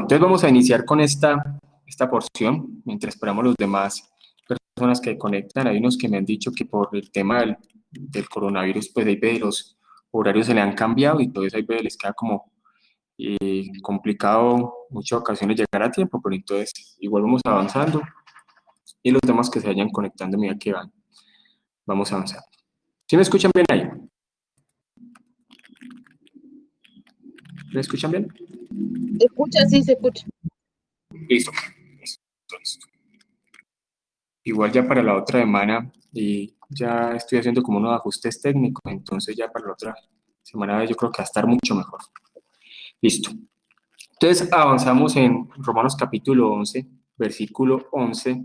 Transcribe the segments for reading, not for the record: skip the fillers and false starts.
entonces vamos a iniciar con esta porción, mientras esperamos los demás personas que conectan. Hay unos que me han dicho que por el tema del coronavirus, pues hay veces los horarios se le han cambiado y entonces hay veces les queda como complicado muchas ocasiones llegar a tiempo, pero entonces igual vamos avanzando y los demás que se vayan conectando, mira que vamos avanzando. ¿Sí me escuchan bien ahí? ¿Me escuchan bien? ¿Se escucha? Sí, se escucha. Listo. Igual ya para la otra semana y ya estoy haciendo como unos ajustes técnicos, entonces ya para la otra semana yo creo que va a estar mucho mejor. Listo. Entonces avanzamos en Romanos capítulo 11, versículo 11.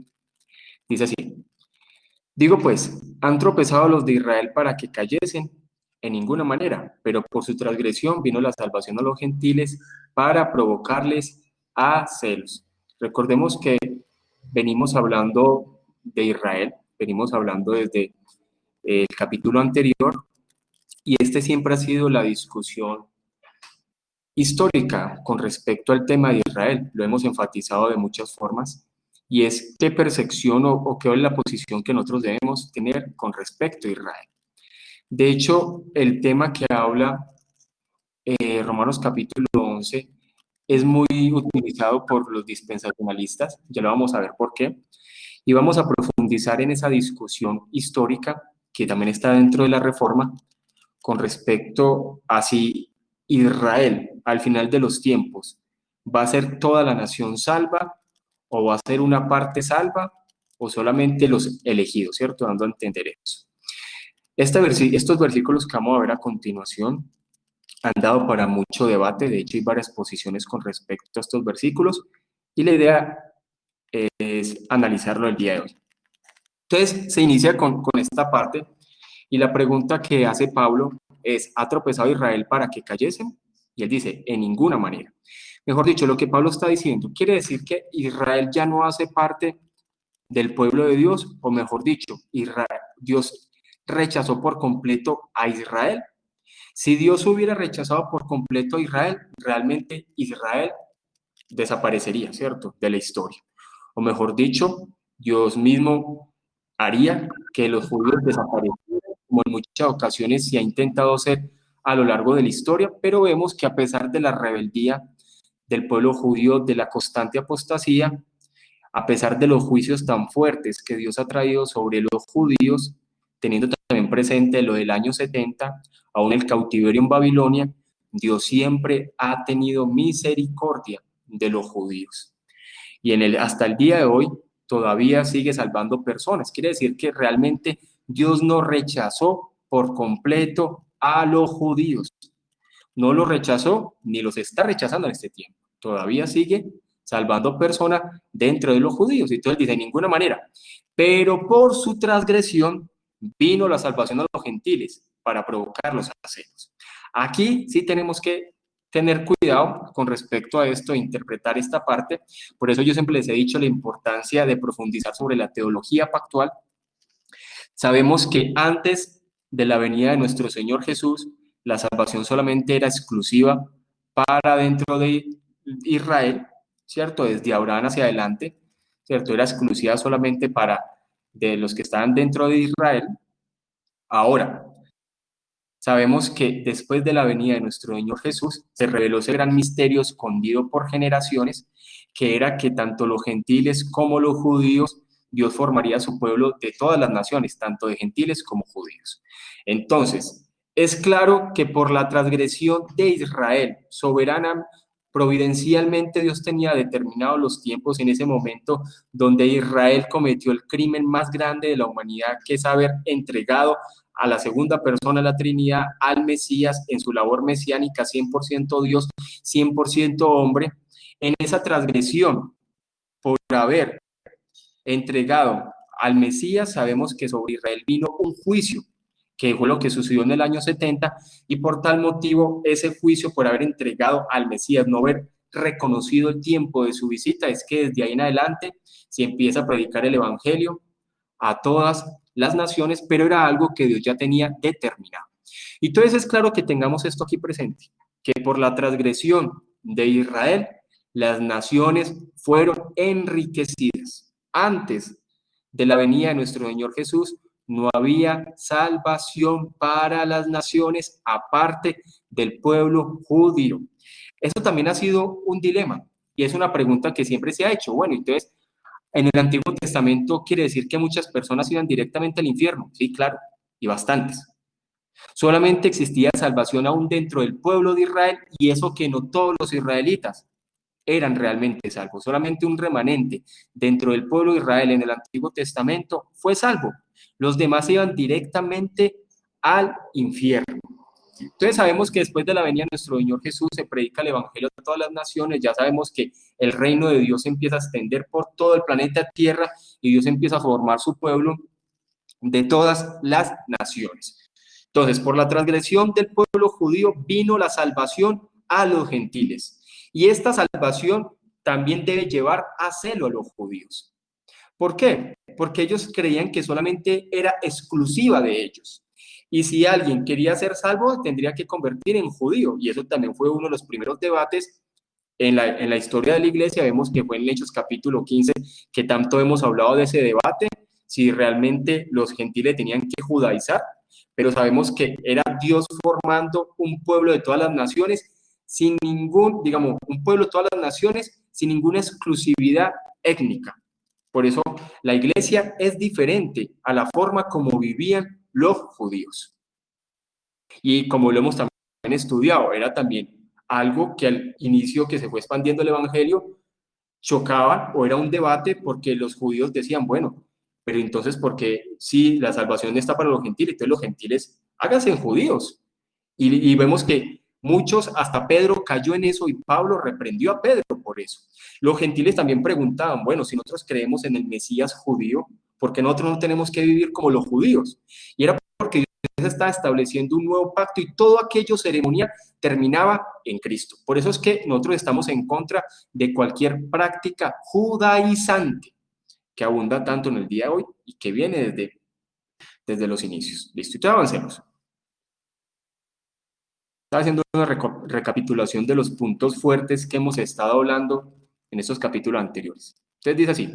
Dice así: digo pues, ¿han tropezado los de Israel para que cayesen? En ninguna manera, pero por su transgresión vino la salvación a los gentiles para provocarles a celos. Recordemos que venimos hablando de Israel, venimos hablando desde el capítulo anterior, y este siempre ha sido la discusión histórica con respecto al tema de Israel. Lo hemos enfatizado de muchas formas, y es qué percepción o qué es la posición que nosotros debemos tener con respecto a Israel. De hecho, el tema que habla Romanos capítulo 11 es muy utilizado por los dispensacionalistas, ya lo vamos a ver por qué, y vamos a profundizar en esa discusión histórica que también está dentro de la Reforma con respecto a si Israel al final de los tiempos va a ser toda la nación salva o va a ser una parte salva o solamente los elegidos, ¿cierto? Dando a entender eso. Estos versículos que vamos a ver a continuación han dado para mucho debate. De hecho hay varias posiciones con respecto a estos versículos y la idea es analizarlo el día de hoy. Entonces se inicia con esta parte y la pregunta que hace Pablo es: ¿ha tropezado Israel para que cayesen? Y él dice: en ninguna manera. Mejor dicho, lo que Pablo está diciendo quiere decir que Israel ya no hace parte del pueblo de Dios, o mejor dicho, Dios rechazó por completo a Israel. Si Dios hubiera rechazado por completo a Israel, realmente Israel desaparecería, ¿cierto?, de la historia. O mejor dicho, Dios mismo haría que los judíos desaparecieran, como en muchas ocasiones se ha intentado hacer a lo largo de la historia, pero vemos que a pesar de la rebeldía del pueblo judío, de la constante apostasía, a pesar de los juicios tan fuertes que Dios ha traído sobre los judíos, teniendo también presente lo del año 70, aún el cautiverio en Babilonia, Dios siempre ha tenido misericordia de los judíos. Y hasta el día de hoy todavía sigue salvando personas. Quiere decir que realmente Dios no rechazó por completo a los judíos. No los rechazó ni los está rechazando en este tiempo. Todavía sigue salvando personas dentro de los judíos. Y entonces dice: de ninguna manera. Pero por su transgresión vino la salvación a los gentiles para provocarlos a celos. Aquí sí tenemos que tener cuidado con respecto a esto, interpretar esta parte. Por eso yo siempre les he dicho la importancia de profundizar sobre la teología pactual. Sabemos que antes de la venida de nuestro Señor Jesús, la salvación solamente era exclusiva para dentro de Israel, ¿cierto? Desde Abraham hacia adelante, ¿cierto? Era exclusiva solamente para de los que estaban dentro de Israel. Ahora, sabemos que después de la venida de nuestro Señor Jesús, se reveló ese gran misterio escondido por generaciones, que era que tanto los gentiles como los judíos, Dios formaría su pueblo de todas las naciones, tanto de gentiles como judíos. Entonces, es claro que por la transgresión de Israel, soberana, providencialmente Dios tenía determinados los tiempos en ese momento donde Israel cometió el crimen más grande de la humanidad, que es haber entregado a la segunda persona de la Trinidad, al Mesías, en su labor mesiánica, 100% Dios, 100% hombre. En esa transgresión, por haber entregado al Mesías, sabemos que sobre Israel vino un juicio, que fue lo que sucedió en el año 70, y por tal motivo ese juicio por haber entregado al Mesías, no haber reconocido el tiempo de su visita, es que desde ahí en adelante se empieza a predicar el Evangelio a todas las naciones, pero era algo que Dios ya tenía determinado. Y entonces es claro que tengamos esto aquí presente, que por la transgresión de Israel, las naciones fueron enriquecidas. Antes de la venida de nuestro Señor Jesús, no había salvación para las naciones aparte del pueblo judío. Eso también ha sido un dilema y es una pregunta que siempre se ha hecho. Bueno, entonces, en el Antiguo Testamento quiere decir que muchas personas iban directamente al infierno. Sí, claro, y bastantes. Solamente existía salvación aún dentro del pueblo de Israel y eso que no todos los israelitas eran realmente salvos. Solamente un remanente dentro del pueblo de Israel en el Antiguo Testamento fue salvo. Los demás iban directamente al infierno. Entonces sabemos que después de la venida de nuestro Señor Jesús se predica el Evangelio a todas las naciones, ya sabemos que el reino de Dios se empieza a extender por todo el planeta Tierra y Dios empieza a formar su pueblo de todas las naciones. Entonces, por la transgresión del pueblo judío vino la salvación a los gentiles. Y esta salvación también debe llevar a celo a los judíos. ¿Por qué? Porque ellos creían que solamente era exclusiva de ellos. Y si alguien quería ser salvo, tendría que convertir en judío. Y eso también fue uno de los primeros debates en la historia de la iglesia. Vemos que fue en Hechos capítulo 15 que tanto hemos hablado de ese debate, si realmente los gentiles tenían que judaizar, pero sabemos que era Dios formando un pueblo de todas las naciones sin ningún, digamos, un pueblo de todas las naciones sin ninguna exclusividad étnica. Por eso la iglesia es diferente a la forma como vivían los judíos. Y como lo hemos también estudiado, era también algo que al inicio que se fue expandiendo el evangelio chocaba o era un debate porque los judíos decían, bueno, pero entonces, ¿por qué si la salvación está para los gentiles? Entonces los gentiles háganse judíos. Y vemos que muchos, hasta Pedro cayó en eso y Pablo reprendió a Pedro por eso. Los gentiles también preguntaban, bueno, si nosotros creemos en el Mesías judío, ¿por qué nosotros no tenemos que vivir como los judíos? Y era porque Dios está estableciendo un nuevo pacto y todo aquello ceremonial terminaba en Cristo. Por eso es que nosotros estamos en contra de cualquier práctica judaizante que abunda tanto en el día de hoy y que viene desde los inicios. Listo, y ya avancemos. Estaba haciendo una recapitulación de los puntos fuertes que hemos estado hablando en estos capítulos anteriores. Entonces dice así,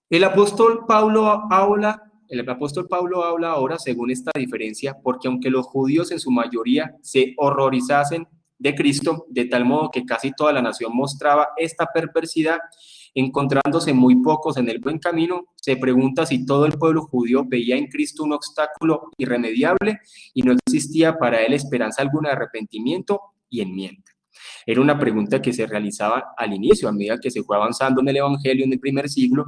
el apóstol Pablo habla ahora según esta diferencia, porque aunque los judíos en su mayoría se horrorizasen de Cristo, de tal modo que casi toda la nación mostraba esta perversidad, encontrándose muy pocos en el buen camino, se pregunta si todo el pueblo judío veía en Cristo un obstáculo irremediable y no existía para él esperanza alguna de arrepentimiento y enmienda. Era una pregunta que se realizaba al inicio, a medida que se fue avanzando en el Evangelio en el primer siglo,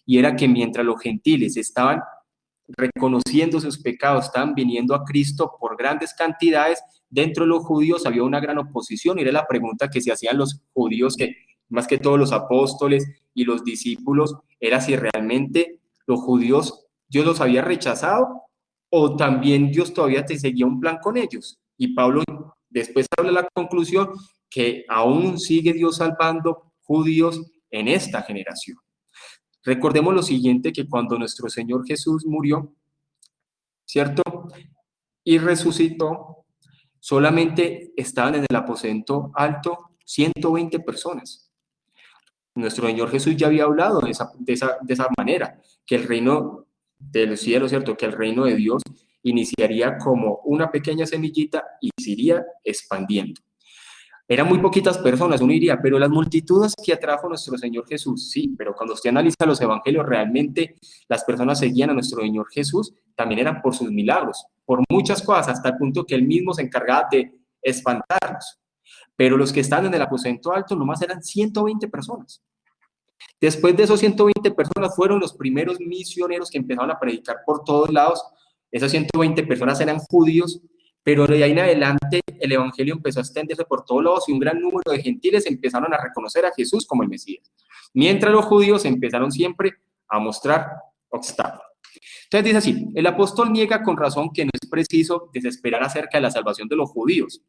y era que mientras los gentiles estaban reconociendo sus pecados, estaban viniendo a Cristo por grandes cantidades, dentro de los judíos había una gran oposición, y era la pregunta que se hacían los judíos, que más que todos los apóstoles y los discípulos, era si realmente los judíos Dios los había rechazado o también Dios todavía te seguía un plan con ellos. Y Pablo después habla la conclusión que aún sigue Dios salvando judíos en esta generación. Recordemos lo siguiente, que cuando nuestro Señor Jesús murió, ¿cierto? Y resucitó, solamente estaban en el aposento alto 120 personas. Nuestro Señor Jesús ya había hablado de esa manera, que el reino de los cielos, ¿cierto? Que el reino de Dios iniciaría como una pequeña semillita y se iría expandiendo. Eran muy poquitas personas, uno diría, pero las multitudes que atrajo nuestro Señor Jesús, sí, pero cuando usted analiza los evangelios, realmente las personas seguían a nuestro Señor Jesús, también eran por sus milagros, por muchas cosas, hasta el punto que él mismo se encargaba de espantarlos. Pero los que están en el aposento alto nomás eran 120 personas. Después de esos 120 personas fueron los primeros misioneros que empezaron a predicar por todos lados. Esas 120 personas eran judíos, pero de ahí en adelante el evangelio empezó a extenderse por todos lados y un gran número de gentiles empezaron a reconocer a Jesús como el Mesías. Mientras los judíos empezaron siempre a mostrar obstáculos. Entonces dice así, el apóstol niega con razón que no es preciso desesperar acerca de la salvación de los judíos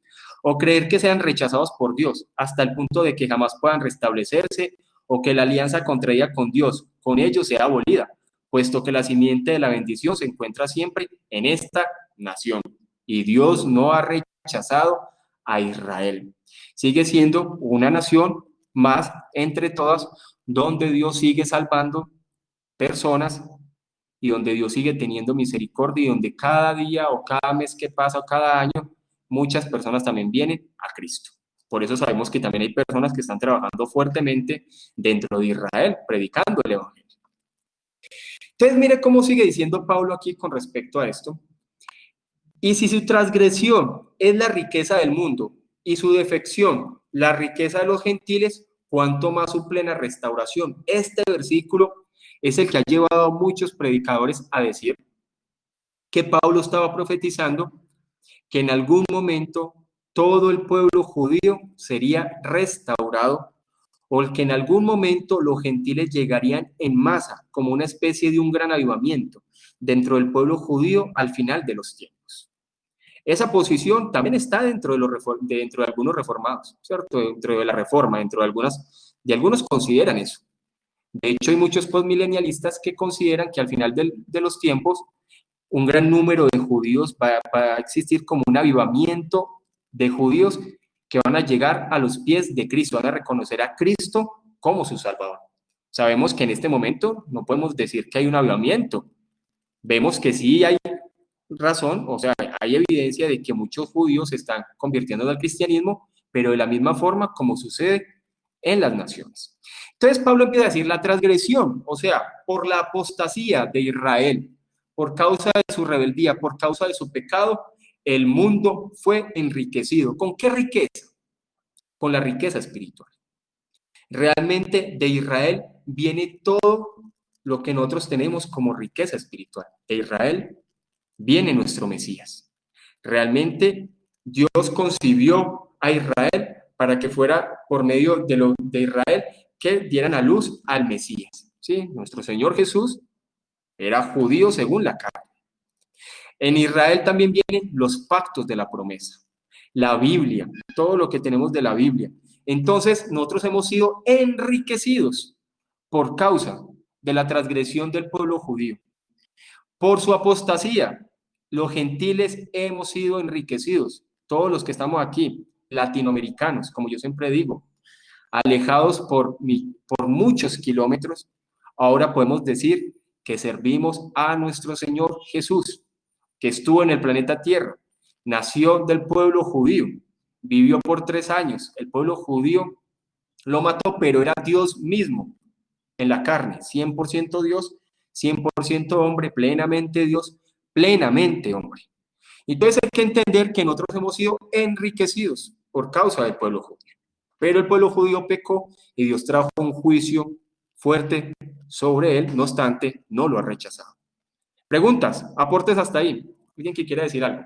o creer que sean rechazados por Dios hasta el punto de que jamás puedan restablecerse o que la alianza contraída con Dios, con ellos sea abolida, puesto que la simiente de la bendición se encuentra siempre en esta nación. Y Dios no ha rechazado a Israel. Sigue siendo una nación más entre todas, donde Dios sigue salvando personas y donde Dios sigue teniendo misericordia y donde cada día o cada mes que pasa o cada año muchas personas también vienen a Cristo. Por eso sabemos que también hay personas que están trabajando fuertemente dentro de Israel, predicando el Evangelio. Entonces, mire cómo sigue diciendo Pablo aquí con respecto a esto. Y si su transgresión es la riqueza del mundo y su defección la riqueza de los gentiles, cuánto más su plena restauración. Este versículo es el que ha llevado a muchos predicadores a decir que Pablo estaba profetizando que en algún momento todo el pueblo judío sería restaurado o que en algún momento los gentiles llegarían en masa como una especie de un gran avivamiento dentro del pueblo judío al final de los tiempos. Esa posición también está dentro de algunos reformados, ¿cierto? Dentro de la reforma, de algunos consideran eso. De hecho, hay muchos postmilenialistas que consideran que al final de los tiempos un gran número de judíos va a existir como un avivamiento de judíos que van a llegar a los pies de Cristo, van a reconocer a Cristo como su Salvador. Sabemos que en este momento no podemos decir que hay un avivamiento. Vemos que sí hay razón, o sea, hay evidencia de que muchos judíos se están convirtiendo al cristianismo, pero de la misma forma como sucede en las naciones. Entonces Pablo empieza a decir la transgresión, o sea, por la apostasía de Israel, por causa de su rebeldía, por causa de su pecado, el mundo fue enriquecido. ¿Con qué riqueza? Con la riqueza espiritual. Realmente de Israel viene todo lo que nosotros tenemos como riqueza espiritual. De Israel viene nuestro Mesías. Realmente Dios concibió a Israel para que fuera por medio de Israel que dieran a luz al Mesías. ¿Sí? Nuestro Señor Jesús era judío según la carne. En Israel también vienen los pactos de la promesa, la Biblia, todo lo que tenemos de la Biblia. Entonces, nosotros hemos sido enriquecidos por causa de la transgresión del pueblo judío. Por su apostasía, los gentiles hemos sido enriquecidos. Todos los que estamos aquí, latinoamericanos, como yo siempre digo, alejados por muchos kilómetros, ahora podemos decir que servimos a nuestro Señor Jesús, que estuvo en el planeta Tierra, nació del pueblo judío, vivió por 3 años, el pueblo judío lo mató, pero era Dios mismo en la carne, 100% Dios, 100% hombre, plenamente Dios, plenamente hombre. Entonces hay que entender que nosotros hemos sido enriquecidos por causa del pueblo judío. Pero el pueblo judío pecó y Dios trajo un juicio fuerte sobre él, no obstante, no lo ha rechazado. Preguntas, aportes hasta ahí. ¿Alguien que quiera decir algo?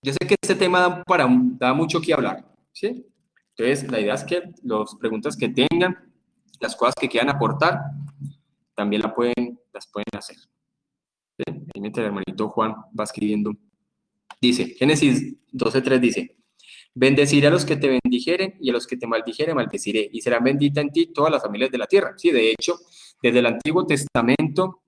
Yo sé que este tema da mucho que hablar, ¿sí? Entonces, la idea es que las preguntas que tengan, las cosas que quieran aportar, también las pueden hacer. ¿Sí? Ahí mientras el hermanito Juan va escribiendo. Dice, Génesis 12:3 dice, bendeciré a los que te bendijeren y a los que te maldijeren maldeciré, y serán benditas en ti todas las familias de la tierra. Sí, de hecho, desde el Antiguo Testamento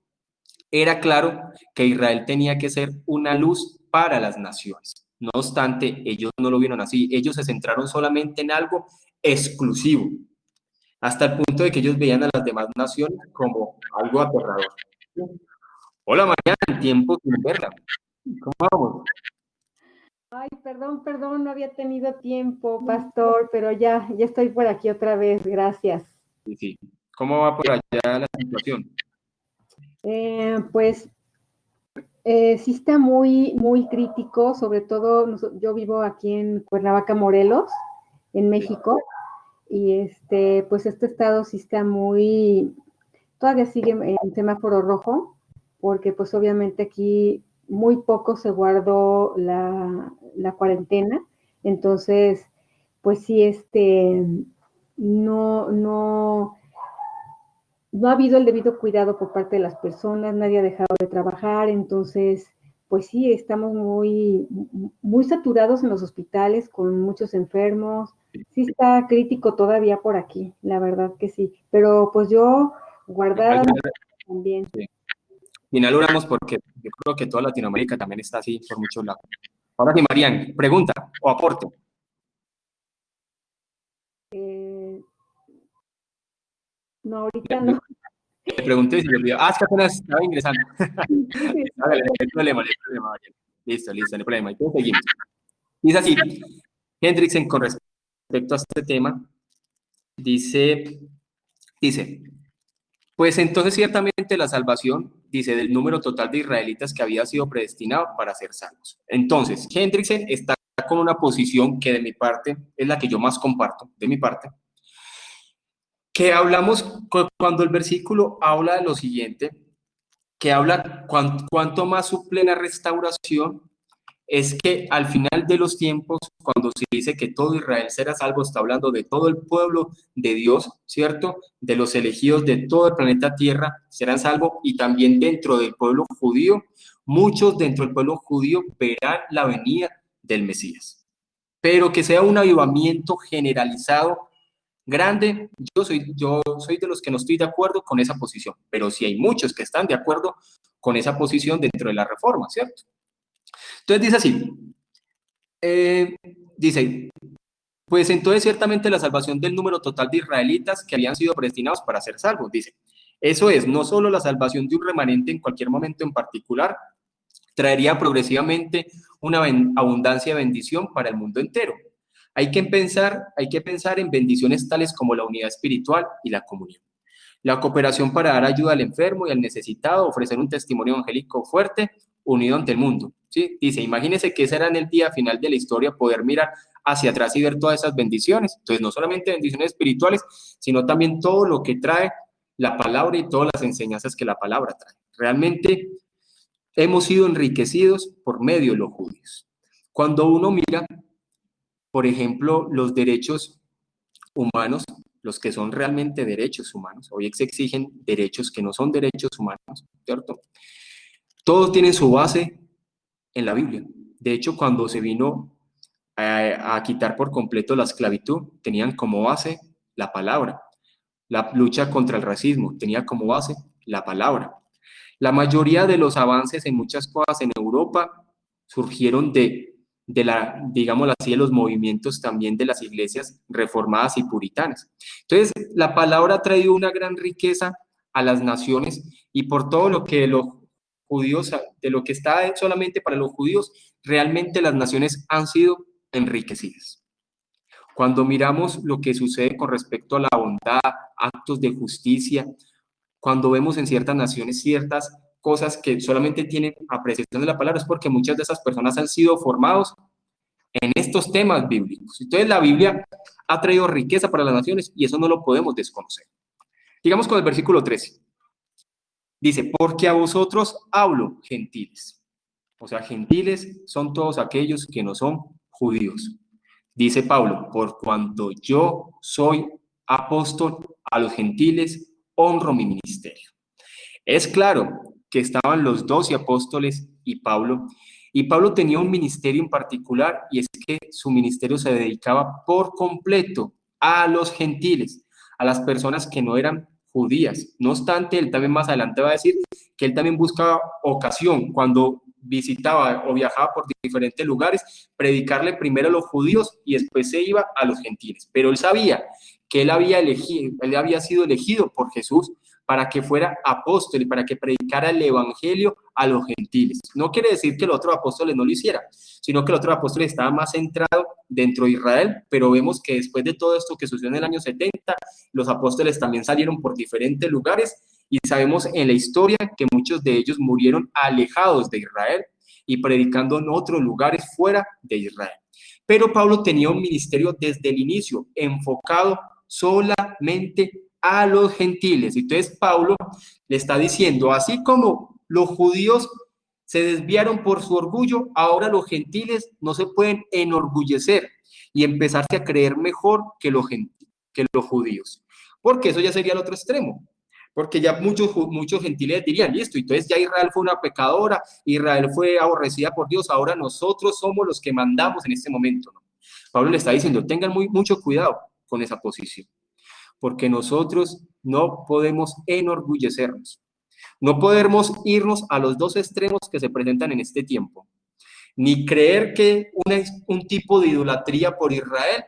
era claro que Israel tenía que ser una luz para las naciones. No obstante, ellos no lo vieron así. Ellos se centraron solamente en algo exclusivo, hasta el punto de que ellos veían a las demás naciones como algo aterrador. Hola, Mariana, tiempo sin verla. ¿Cómo vamos? Ay, perdón, no había tenido tiempo, pastor, pero ya estoy por aquí otra vez, gracias. Sí. ¿Cómo va por allá la situación? Pues sí está muy crítico, sobre todo yo vivo aquí en Cuernavaca, Morelos, en México, y pues este estado sí está todavía sigue en semáforo rojo, porque pues obviamente aquí muy poco se guardó la cuarentena, entonces pues sí, no ha habido el debido cuidado por parte de las personas, nadie ha dejado de trabajar, entonces pues sí, estamos muy saturados en los hospitales con muchos enfermos, sí está crítico todavía por aquí, la verdad que sí, pero pues yo guardada también. Sí. Final oramos porque yo creo que toda Latinoamérica también está así por muchos lados. Ahora sí, Marian, pregunta o aporte. No, ahorita no. Le pregunté si le olvidó. Ah, es que apenas estaba ingresando. Sí, Hágale, no hay problema, Marian. Listo, no hay problema. Entonces seguimos. Dice así, Hendrickson, con respecto a este tema, dice, pues entonces ciertamente la salvación, dice, del número total de israelitas que había sido predestinado para ser salvos. Entonces, Hendrickson está con una posición que de mi parte es la que yo más comparto, de mi parte, que hablamos cuando el versículo habla de lo siguiente, que habla cuanto más su plena restauración, es que al final de los tiempos, cuando se dice que todo Israel será salvo, está hablando de todo el pueblo de Dios, ¿cierto? De los elegidos de todo el planeta Tierra serán salvos, y también dentro del pueblo judío, muchos dentro del pueblo judío verán la venida del Mesías. Pero que sea un avivamiento generalizado, grande, yo soy de los que no estoy de acuerdo con esa posición, pero sí hay muchos que están de acuerdo con esa posición dentro de la reforma, ¿cierto? Entonces dice así, dice, pues entonces ciertamente la salvación del número total de israelitas que habían sido predestinados para ser salvos, dice, eso es, no solo la salvación de un remanente en cualquier momento en particular, traería progresivamente una abundancia de bendición para el mundo entero. Hay que pensar en bendiciones tales como la unidad espiritual y la comunión. La cooperación para dar ayuda al enfermo y al necesitado, ofrecer un testimonio evangélico fuerte, unido ante el mundo. ¿Sí? Dice, imagínense que ese era en el día final de la historia, poder mirar hacia atrás y ver todas esas bendiciones. Entonces, no solamente bendiciones espirituales, sino también todo lo que trae la palabra y todas las enseñanzas que la palabra trae. Realmente hemos sido enriquecidos por medio de los judíos. Cuando uno mira, por ejemplo, los derechos humanos, los que son realmente derechos humanos, hoy se exigen derechos que no son derechos humanos, ¿cierto? Todos tienen su base en la Biblia. De hecho, cuando se vino a quitar por completo la esclavitud, tenían como base la palabra. La lucha contra el racismo tenía como base la palabra. La mayoría de los avances en muchas cosas en Europa surgieron digámoslo así, de los movimientos también de las iglesias reformadas y puritanas. Entonces, la palabra ha traído una gran riqueza a las naciones, y por todo lo que los judíos, de lo que está solamente para los judíos, realmente las naciones han sido enriquecidas. Cuando miramos lo que sucede con respecto a la bondad, actos de justicia, cuando vemos en ciertas naciones ciertas cosas que solamente tienen apreciación de la palabra, es porque muchas de esas personas han sido formados en estos temas bíblicos. Entonces la Biblia ha traído riqueza para las naciones y eso no lo podemos desconocer. Digamos con el versículo 13. Dice, porque a vosotros hablo, gentiles. O sea, gentiles son todos aquellos que no son judíos. Dice Pablo, por cuanto yo soy apóstol a los gentiles, honro mi ministerio. Es claro que estaban los 12 apóstoles y Pablo tenía un ministerio en particular, y es que su ministerio se dedicaba por completo a los gentiles, a las personas que no eran judías. No obstante, él también más adelante va a decir que él también buscaba ocasión cuando visitaba o viajaba por diferentes lugares, predicarle primero a los judíos y después se iba a los gentiles. Pero él sabía que él había sido elegido por Jesús para que fuera apóstol y para que predicara el evangelio a los gentiles. No quiere decir que los otros apóstoles no lo hicieran, sino que los otros apóstoles estaban más centrados dentro de Israel, pero vemos que después de todo esto que sucedió en el año 70, los apóstoles también salieron por diferentes lugares, y sabemos en la historia que muchos de ellos murieron alejados de Israel y predicando en otros lugares fuera de Israel. Pero Pablo tenía un ministerio desde el inicio enfocado solamente a los gentiles. Entonces Pablo le está diciendo, así como los judíos se desviaron por su orgullo, ahora los gentiles no se pueden enorgullecer y empezarse a creer mejor que los judíos, porque eso ya sería el otro extremo. Porque ya muchos gentiles dirían, listo, entonces ya Israel fue una pecadora, Israel fue aborrecida por Dios, ahora nosotros somos los que mandamos en este momento, ¿no? Pablo le está diciendo, tengan mucho cuidado con esa posición, porque nosotros no podemos enorgullecernos, no podemos irnos a los dos extremos que se presentan en este tiempo, ni creer que un tipo de idolatría por Israel,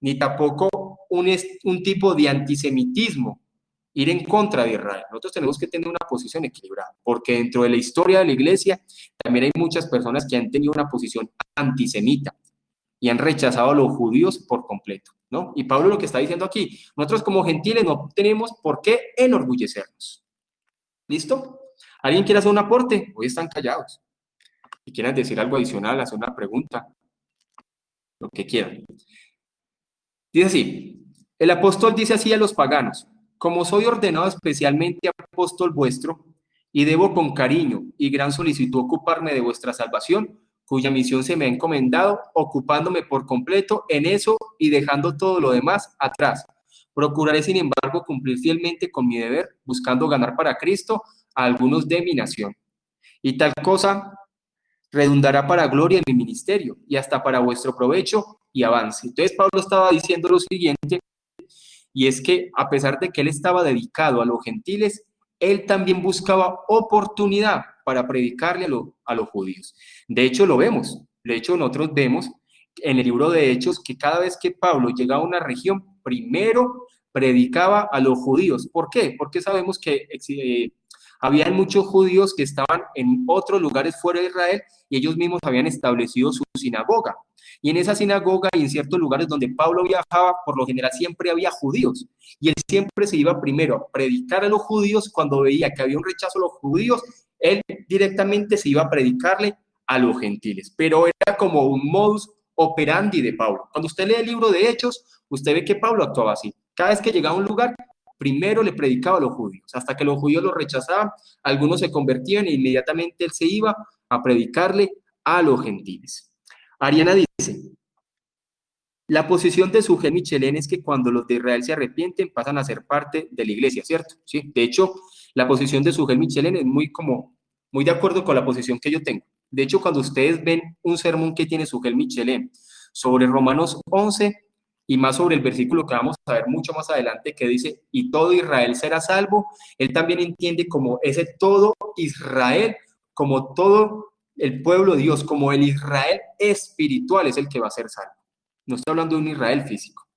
ni tampoco un tipo de antisemitismo, ir en contra de Israel. Nosotros tenemos que tener una posición equilibrada, porque dentro de la historia de la iglesia también hay muchas personas que han tenido una posición antisemita y han rechazado a los judíos por completo, ¿no? Y Pablo lo que está diciendo aquí, nosotros como gentiles no tenemos por qué enorgullecernos. ¿Listo? ¿Alguien quiere hacer un aporte? Hoy están callados. Si quieren decir algo adicional, hacer una pregunta, lo que quieran. Dice así, el apóstol dice así a los paganos: como soy ordenado especialmente apóstol vuestro, y debo con cariño y gran solicitud ocuparme de vuestra salvación, cuya misión se me ha encomendado, ocupándome por completo en eso y dejando todo lo demás atrás. Procuraré, sin embargo, cumplir fielmente con mi deber, buscando ganar para Cristo a algunos de mi nación. Y tal cosa redundará para gloria en mi ministerio y hasta para vuestro provecho y avance. Entonces Pablo estaba diciendo lo siguiente, y es que a pesar de que él estaba dedicado a los gentiles, él también buscaba oportunidad para predicarle a los judíos. De hecho, lo vemos. De hecho, nosotros vemos en el libro de Hechos que cada vez que Pablo llegaba a una región, primero predicaba a los judíos. ¿Por qué? Porque sabemos que habían muchos judíos que estaban en otros lugares fuera de Israel y ellos mismos habían establecido su sinagoga. Y en esa sinagoga y en ciertos lugares donde Pablo viajaba, por lo general siempre había judíos. Y él siempre se iba primero a predicar a los judíos. Cuando veía que había un rechazo a los judíos, él directamente se iba a predicarle a los gentiles. Pero era como un modus operandi de Pablo. Cuando usted lee el libro de Hechos, usted ve que Pablo actuaba así. Cada vez que llegaba a un lugar, primero le predicaba a los judíos. Hasta que los judíos lo rechazaban, algunos se convertían e inmediatamente él se iba a predicarle a los gentiles. Ariana dice, la posición de Sujel Michelén es que cuando los de Israel se arrepienten pasan a ser parte de la iglesia, ¿cierto? Sí. De hecho, la posición de Sujel Michelén es muy de acuerdo con la posición que yo tengo. De hecho, cuando ustedes ven un sermón que tiene Sujel Michelén sobre Romanos 11 y más sobre el versículo que vamos a ver mucho más adelante que dice, y todo Israel será salvo, él también entiende como ese todo Israel, como todo el pueblo de Dios, como el Israel espiritual es el que va a ser salvo. No está hablando de un Israel físico.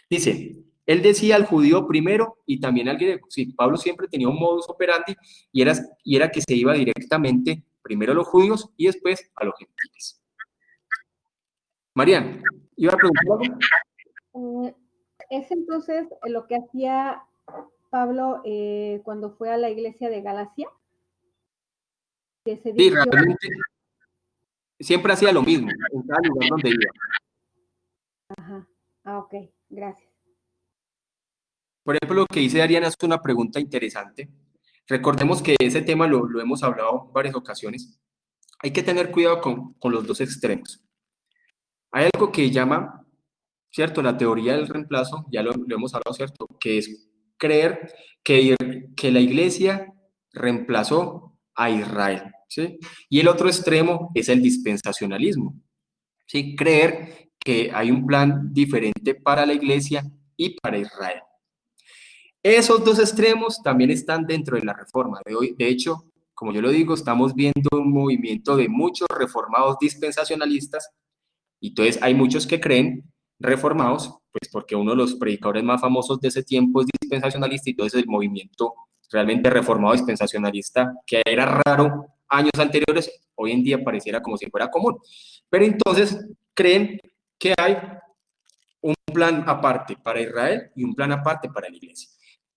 Dice, él decía al judío primero y también al griego. Sí, Pablo siempre tenía un modus operandi y era que se iba directamente primero a los judíos y después a los gentiles. Marian, ¿iba a preguntar algo? Es entonces lo que hacía Pablo cuando fue a la iglesia de Galacia. Que se sí, realmente siempre hacía lo mismo en cada lugar donde iba. Ajá. Ok, gracias. Por ejemplo, lo que dice Ariana es una pregunta interesante. Recordemos que ese tema lo hemos hablado en varias ocasiones. Hay que tener cuidado con los dos extremos. Hay algo que llama, ¿cierto?, la teoría del reemplazo, ya lo hemos hablado, ¿cierto?, que es creer que la iglesia reemplazó a Israel, ¿sí? Y el otro extremo es el dispensacionalismo, ¿sí? Creer que hay un plan diferente para la iglesia y para Israel. Esos dos extremos también están dentro de la reforma de hoy. De hecho, como yo lo digo, estamos viendo un movimiento de muchos reformados dispensacionalistas, y entonces hay muchos que creen reformados, pues porque uno de los predicadores más famosos de ese tiempo es dispensacionalista, y entonces el movimiento realmente reformado dispensacionalista, que era raro años anteriores, hoy en día pareciera como si fuera común. Pero entonces creen que hay un plan aparte para Israel y un plan aparte para la iglesia.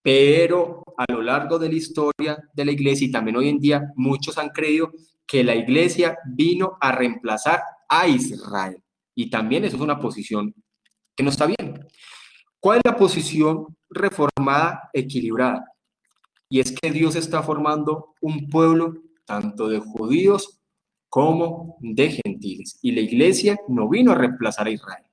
Pero a lo largo de la historia de la iglesia y también hoy en día, muchos han creído que la iglesia vino a reemplazar a Israel. Y también eso es una posición que no está bien. ¿Cuál es la posición reformada equilibrada? Y es que Dios está formando un pueblo tanto de judíos como de gentiles. Y la iglesia no vino a reemplazar a Israel.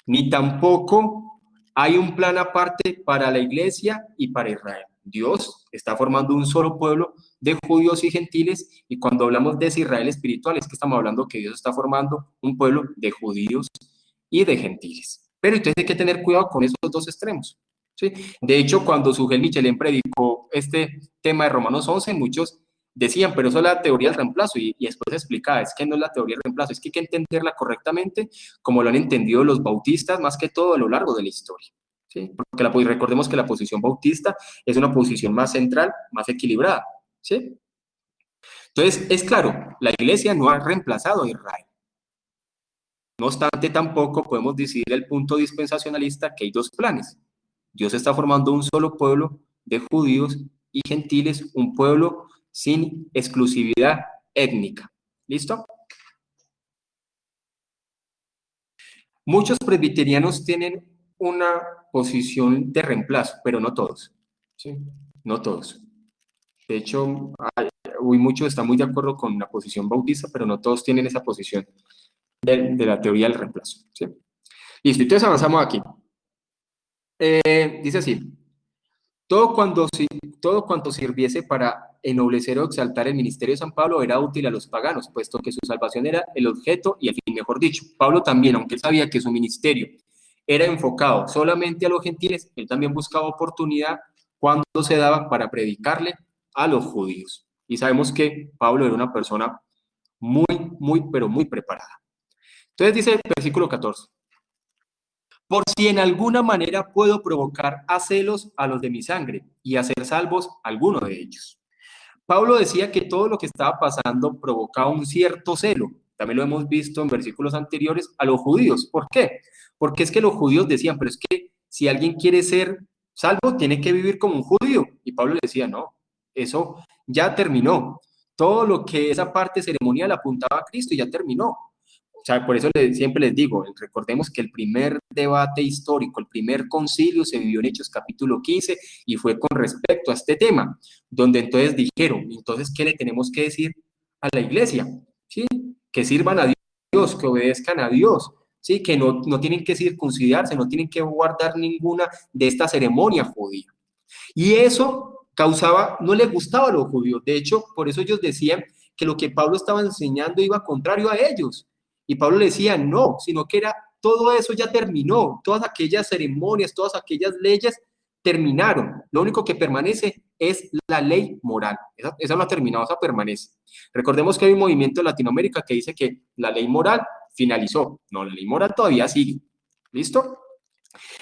Ni tampoco hay un plan aparte para la iglesia y para Israel. Dios está formando un solo pueblo de judíos y gentiles, y cuando hablamos de ese Israel espiritual es que estamos hablando que Dios está formando un pueblo de judíos y de gentiles. Pero entonces hay que tener cuidado con esos dos extremos, ¿sí? De hecho, cuando Sujel Michelén predicó este tema de Romanos 11, muchos decían, pero eso es la teoría del reemplazo, y después explicaba, es que no es la teoría del reemplazo, es que hay que entenderla correctamente, como lo han entendido los bautistas, más que todo a lo largo de la historia, ¿sí? Porque recordemos que la posición bautista es una posición más central, más equilibrada, ¿sí? Entonces, es claro, la iglesia no ha reemplazado a Israel. No obstante, tampoco podemos decir el punto dispensacionalista que hay dos planes. Dios está formando un solo pueblo de judíos y gentiles, un pueblo sin exclusividad étnica. ¿Listo? Muchos presbiterianos tienen una posición de reemplazo, pero no todos. ¿Sí? No todos. De hecho, muchos están muy de acuerdo con la posición bautista, pero no todos tienen esa posición de la teoría del reemplazo. ¿Sí? Listo, entonces avanzamos aquí. Dice así, todo cuanto sirviese para ennoblecer o exaltar el ministerio de San Pablo era útil a los paganos, puesto que su salvación era el objeto y el fin, mejor dicho. Pablo también, aunque él sabía que su ministerio era enfocado solamente a los gentiles, él también buscaba oportunidad cuando se daba para predicarle a los judíos. Y sabemos que Pablo era una persona pero muy preparada. Entonces dice el versículo 14. Por si en alguna manera puedo provocar a celos a los de mi sangre y hacer salvos a alguno de ellos. Pablo decía que todo lo que estaba pasando provocaba un cierto celo. También lo hemos visto en versículos anteriores a los judíos. ¿Por qué? Porque es que los judíos decían, pero es que si alguien quiere ser salvo, tiene que vivir como un judío. Y Pablo le decía, no, eso ya terminó. Todo lo que esa parte ceremonial apuntaba a Cristo ya terminó. O sea, por eso siempre les digo, recordemos que el primer debate histórico, el primer concilio se vivió en Hechos capítulo 15 y fue con respecto a este tema, donde entonces dijeron, entonces, ¿qué le tenemos que decir a la iglesia? ¿Sí? Que sirvan a Dios, que obedezcan a Dios, ¿sí? Que no tienen que circuncidarse, no tienen que guardar ninguna de esta ceremonia judía. Y eso causaba, no les gustaba a los judíos, de hecho, por eso ellos decían que lo que Pablo estaba enseñando iba contrario a ellos. Y Pablo le decía, no, sino que todo eso ya terminó, todas aquellas ceremonias, todas aquellas leyes terminaron. Lo único que permanece es la ley moral. Esa no ha terminado, esa permanece. Recordemos que hay un movimiento en Latinoamérica que dice que la ley moral finalizó. No, la ley moral todavía sigue. ¿Listo?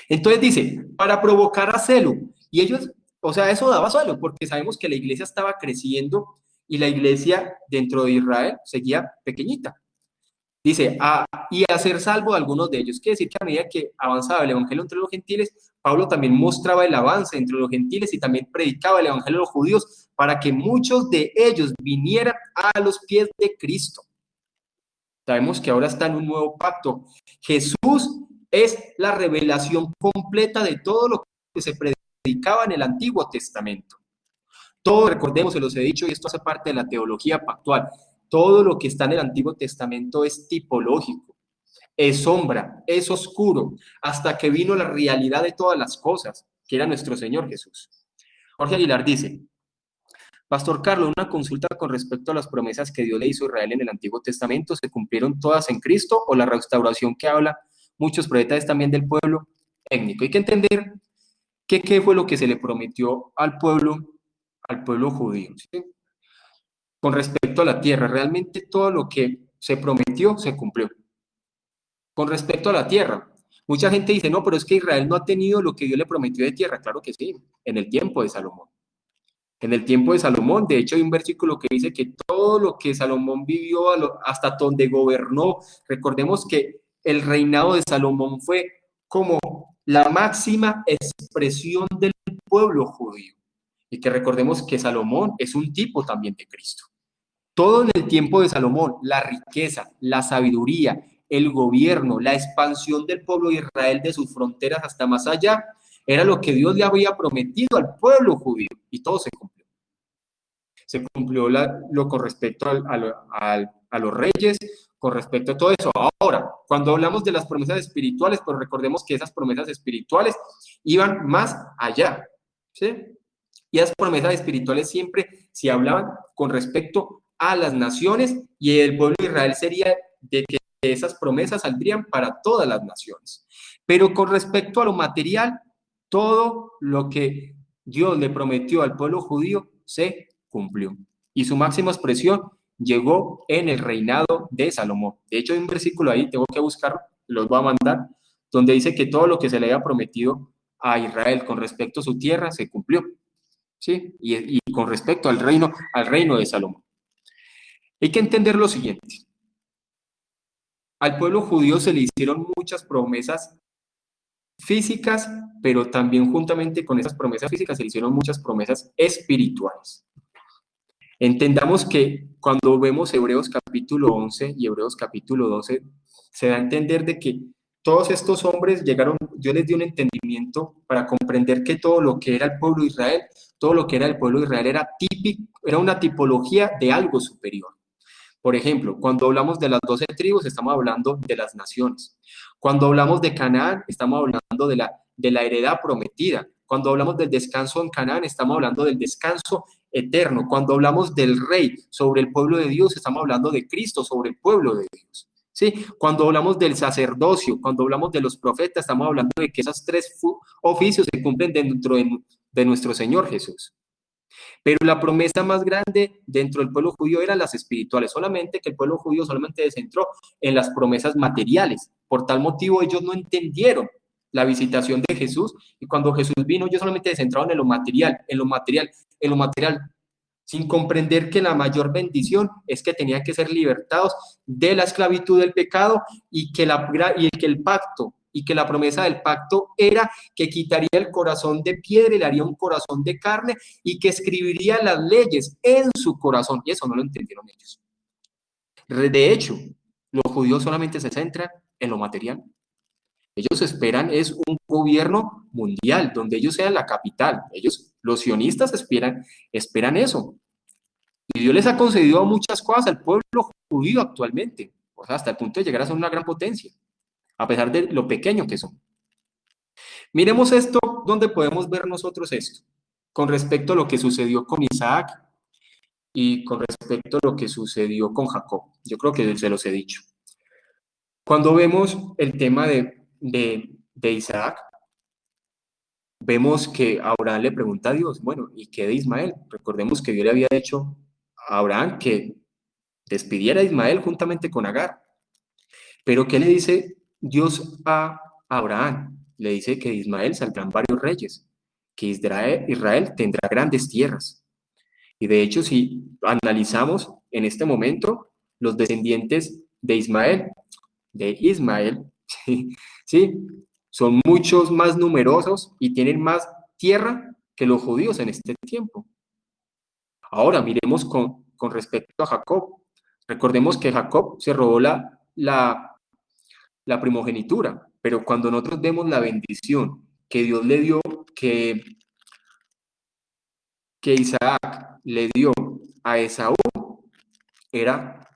Entonces dice, para provocar a celo. Y ellos, o sea, eso daba celo, porque sabemos que la iglesia estaba creciendo y la iglesia dentro de Israel seguía pequeñita. Dice, y hacer salvo a algunos de ellos. Quiere decir que a medida que avanzaba el evangelio entre los gentiles, Pablo también mostraba el avance entre los gentiles y también predicaba el evangelio a los judíos para que muchos de ellos vinieran a los pies de Cristo. Sabemos que ahora está en un nuevo pacto. Jesús es la revelación completa de todo lo que se predicaba en el Antiguo Testamento. Todo, recordemos, se los he dicho, y esto hace parte de la teología pactual. Todo lo que está en el Antiguo Testamento es tipológico, es sombra, es oscuro, hasta que vino la realidad de todas las cosas, que era nuestro Señor Jesús. Jorge Aguilar dice, Pastor Carlos, una consulta con respecto a las promesas que Dios le hizo a Israel en el Antiguo Testamento, ¿se cumplieron todas en Cristo o la restauración que habla muchos profetas también del pueblo étnico? Hay que entender qué fue lo que se le prometió al pueblo judío, ¿sí? Con respecto a la tierra, realmente todo lo que se prometió se cumplió. Con respecto a la tierra, mucha gente dice, no, pero es que Israel no ha tenido lo que Dios le prometió de tierra. Claro que sí, en el tiempo de Salomón. En el tiempo de Salomón, de hecho, hay un versículo que dice que todo lo que Salomón vivió hasta donde gobernó, recordemos que el reinado de Salomón fue como la máxima expresión del pueblo judío. Y que recordemos que Salomón es un tipo también de Cristo. Todo en el tiempo de Salomón, la riqueza, la sabiduría, el gobierno, la expansión del pueblo de Israel de sus fronteras hasta más allá, era lo que Dios le había prometido al pueblo judío, y todo se cumplió. Se cumplió lo con respecto a los reyes, con respecto a todo eso. Ahora, cuando hablamos de las promesas espirituales, pues recordemos que esas promesas espirituales iban más allá, ¿sí? Y esas promesas espirituales siempre se hablaban con respecto a las naciones, y el pueblo de Israel sería de que esas promesas saldrían para todas las naciones. Pero con respecto a lo material, todo lo que Dios le prometió al pueblo judío se cumplió. y su máxima expresión llegó en el reinado de Salomón. De hecho, hay un versículo ahí, tengo que buscarlo, los voy a mandar, donde dice que todo lo que se le había prometido a Israel con respecto a su tierra se cumplió, ¿sí? Y con respecto al reino de Salomón. Hay que entender lo siguiente. Al pueblo judío se le hicieron muchas promesas físicas, pero también juntamente con esas promesas físicas se le hicieron muchas promesas espirituales. Entendamos que cuando vemos Hebreos capítulo 11 y Hebreos capítulo 12, se da a entender de que todos estos hombres llegaron, Dios les dio un entendimiento para comprender que todo lo que era el pueblo de Israel, todo lo que era el pueblo de Israel era típico, era una tipología de algo superior. Por ejemplo, cuando hablamos de las 12 tribus, estamos hablando de las naciones. Cuando hablamos de Canaán, estamos hablando de la heredad prometida. Cuando hablamos del descanso en Canaán, estamos hablando del descanso eterno. Cuando hablamos del rey sobre el pueblo de Dios, estamos hablando de Cristo sobre el pueblo de Dios. ¿Sí? Cuando hablamos del sacerdocio, cuando hablamos de los profetas, estamos hablando de que esos tres oficios se cumplen dentro de nuestro Señor Jesús. Pero la promesa más grande dentro del pueblo judío eran las espirituales, solamente que el pueblo judío solamente se centró en las promesas materiales. Por tal motivo ellos no entendieron la visitación de Jesús, y cuando Jesús vino ellos solamente se centraron en lo material, sin comprender que la mayor bendición es que tenían que ser libertados de la esclavitud del pecado y que la promesa del pacto era que quitaría el corazón de piedra y le haría un corazón de carne y que escribiría las leyes en su corazón. Y eso no lo entendieron ellos. De hecho, los judíos solamente se centran en lo material. Ellos esperan es un gobierno mundial, donde ellos sean la capital. Ellos, los sionistas, esperan eso. Y Dios les ha concedido muchas cosas al pueblo judío actualmente, o sea, hasta el punto de llegar a ser una gran potencia, a pesar de lo pequeño que son. Miremos esto, donde podemos ver nosotros esto, con respecto a lo que sucedió con Isaac y con respecto a lo que sucedió con Jacob. Yo creo que se los he dicho. Cuando vemos el tema de Isaac, vemos que Abraham le pregunta a Dios, bueno, ¿y qué de Ismael? Recordemos que Dios le había dicho a Abraham que despidiera a Ismael juntamente con Agar. Pero ¿qué le dice Dios a Abraham? Le dice que de Ismael saldrán varios reyes, que Israel tendrá grandes tierras. Y de hecho, si analizamos en este momento, los descendientes de Ismael, ¿sí? Son muchos más numerosos y tienen más tierra que los judíos en este tiempo. Ahora, miremos con respecto a Jacob. Recordemos que Jacob se robó la primogenitura, pero cuando nosotros vemos la bendición que Dios le dio, que Isaac le dio a Esaú, era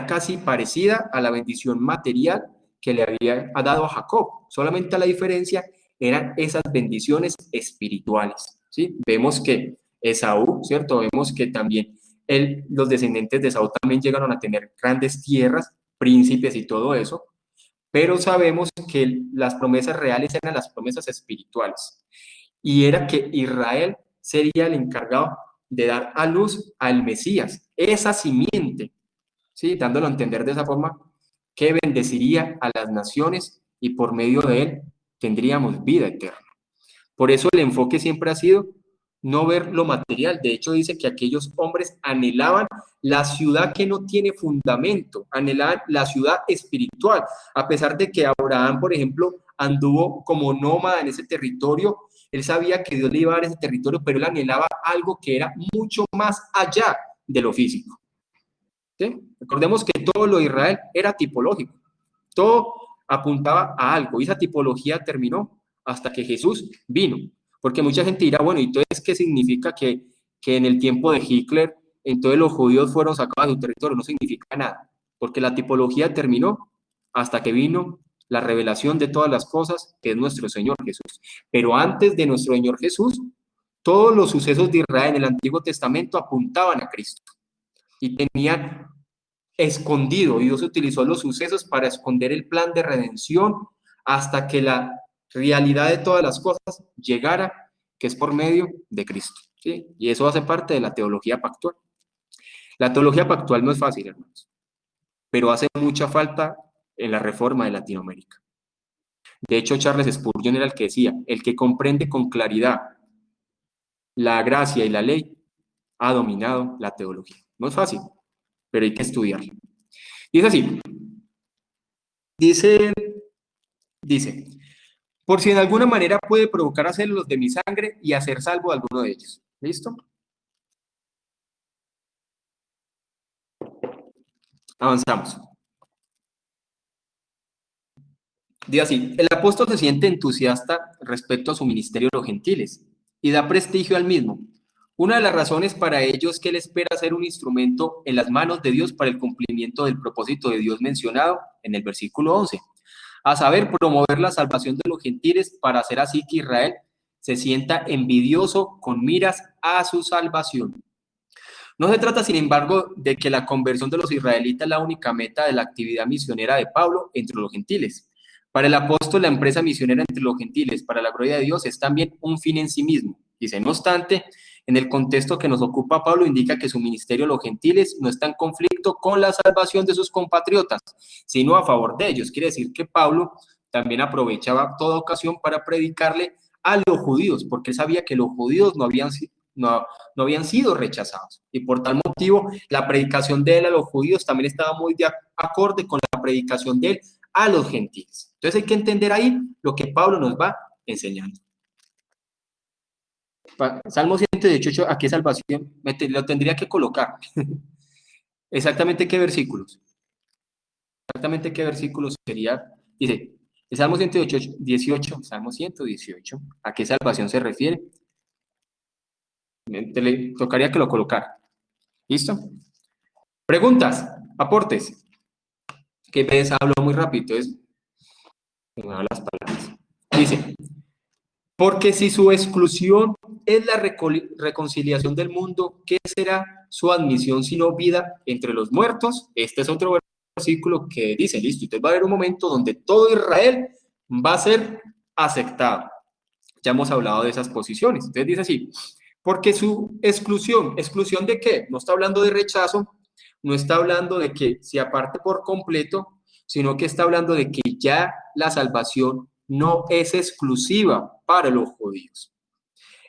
casi parecida a la bendición material que le había dado a Jacob. Solamente la diferencia eran esas bendiciones espirituales, ¿sí? Vemos que Esaú, ¿cierto? Vemos que también los descendientes de Esaú también llegaron a tener grandes tierras, príncipes y todo eso, pero sabemos que las promesas reales eran las promesas espirituales, y era que Israel sería el encargado de dar a luz al Mesías, esa simiente, ¿sí? Dándolo a entender de esa forma, que bendeciría a las naciones y por medio de él tendríamos vida eterna. Por eso el enfoque siempre ha sido no ver lo material. De hecho, dice que aquellos hombres anhelaban la ciudad que no tiene fundamento, anhelaban la ciudad espiritual, a pesar de que Abraham, por ejemplo, anduvo como nómada en ese territorio. Él sabía que Dios le iba a dar ese territorio, pero él anhelaba algo que era mucho más allá de lo físico. ¿Sí? Recordemos que todo lo de Israel era tipológico, todo apuntaba a algo, y esa tipología terminó hasta que Jesús vino. Porque mucha gente dirá, bueno, ¿y entonces qué significa que en el tiempo de Hitler, entonces los judíos fueron sacados de su territorio? No significa nada, porque la tipología terminó hasta que vino la revelación de todas las cosas, que es nuestro Señor Jesús. Pero antes de nuestro Señor Jesús, todos los sucesos de Israel en el Antiguo Testamento apuntaban a Cristo y tenían escondido, y Dios utilizó los sucesos para esconder el plan de redención hasta que la realidad de todas las cosas llegara, que es por medio de Cristo, ¿sí? Y eso hace parte de la teología pactual. La teología pactual no es fácil, hermanos, pero hace mucha falta en la reforma de Latinoamérica. De hecho, Charles Spurgeon era el que decía, el que comprende con claridad la gracia y la ley ha dominado la teología. No es fácil, pero hay que estudiarlo. Y es así. Dice, por si en alguna manera puede provocar a celos de mi sangre y hacer salvo a alguno de ellos. ¿Listo? Avanzamos. Dice así, el apóstol se siente entusiasta respecto a su ministerio a los gentiles y da prestigio al mismo. Una de las razones para ello es que él espera ser un instrumento en las manos de Dios para el cumplimiento del propósito de Dios mencionado en el versículo 11, a saber, promover la salvación de los gentiles para hacer así que Israel se sienta envidioso con miras a su salvación. No se trata, sin embargo, de que la conversión de los israelitas es la única meta de la actividad misionera de Pablo entre los gentiles. Para el apóstol, la empresa misionera entre los gentiles, para la gloria de Dios, es también un fin en sí mismo. Dice, no obstante, en el contexto que nos ocupa Pablo, indica que su ministerio a los gentiles no está en conflicto con la salvación de sus compatriotas, sino a favor de ellos. Quiere decir que Pablo también aprovechaba toda ocasión para predicarle a los judíos, porque él sabía que los judíos no habían sido rechazados. Y por tal motivo, la predicación de él a los judíos también estaba muy de acorde con la predicación de él a los gentiles. Entonces hay que entender ahí lo que Pablo nos va enseñando. Salmo 118, ¿a qué salvación? Lo tendría que colocar. ¿Exactamente qué versículos? Exactamente qué versículos sería. Dice, el Salmo 118, Salmo 118, ¿a qué salvación se refiere? Le tocaría que lo colocara. ¿Listo? Preguntas, aportes. Que me hablo muy rápido, entonces me van las palabras. Dice, porque si su exclusión es la reconciliación del mundo, ¿qué será su admisión sino vida entre los muertos? Este es otro versículo que dice, listo, entonces va a haber un momento donde todo Israel va a ser aceptado. Ya hemos hablado de esas posiciones. Entonces dice así, porque su exclusión, ¿exclusión de qué? No está hablando de rechazo, no está hablando de que se aparte por completo, sino que está hablando de que ya la salvación no es exclusiva para los judíos.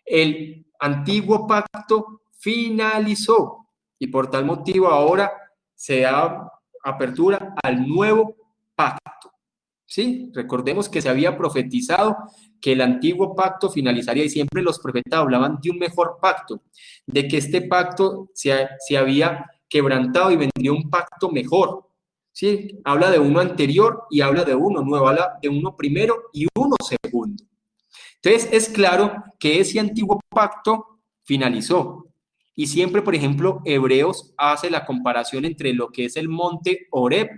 El antiguo pacto finalizó y por tal motivo ahora se da apertura al nuevo pacto. ¿Sí? Recordemos que se había profetizado que el antiguo pacto finalizaría y siempre los profetas hablaban de un mejor pacto, de que este pacto se había quebrantado y vendría un pacto mejor. ¿Sí? Habla de uno anterior y habla de uno nuevo, habla de uno primero y uno segundo. Entonces es claro que ese antiguo pacto finalizó. Y siempre, por ejemplo, Hebreos hace la comparación entre lo que es el monte Horeb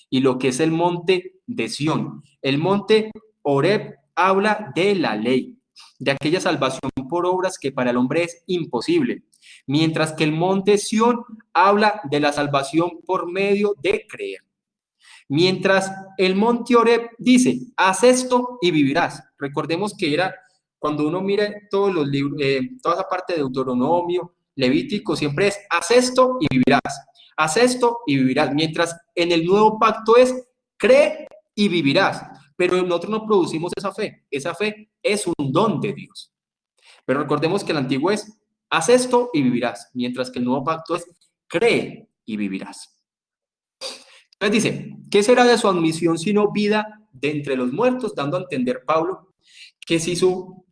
y lo que es el monte de Sión. El monte Horeb habla de la ley, de aquella salvación por obras que para el hombre es imposible, mientras que el monte Sión habla de la salvación por medio de creer. Mientras el monte Horeb dice, haz esto y vivirás. Recordemos que era, cuando uno mira todos los libros, toda esa parte de Deuteronomio, Levítico, siempre es, haz esto y vivirás. Haz esto y vivirás. Mientras en el nuevo pacto es, cree y vivirás. Pero nosotros no producimos esa fe. Esa fe es un don de Dios. Pero recordemos que el antiguo es, haz esto y vivirás. Mientras que el nuevo pacto es, cree y vivirás. Entonces dice, ¿qué será de su admisión sino vida de entre los muertos? Dando a entender Pablo que si su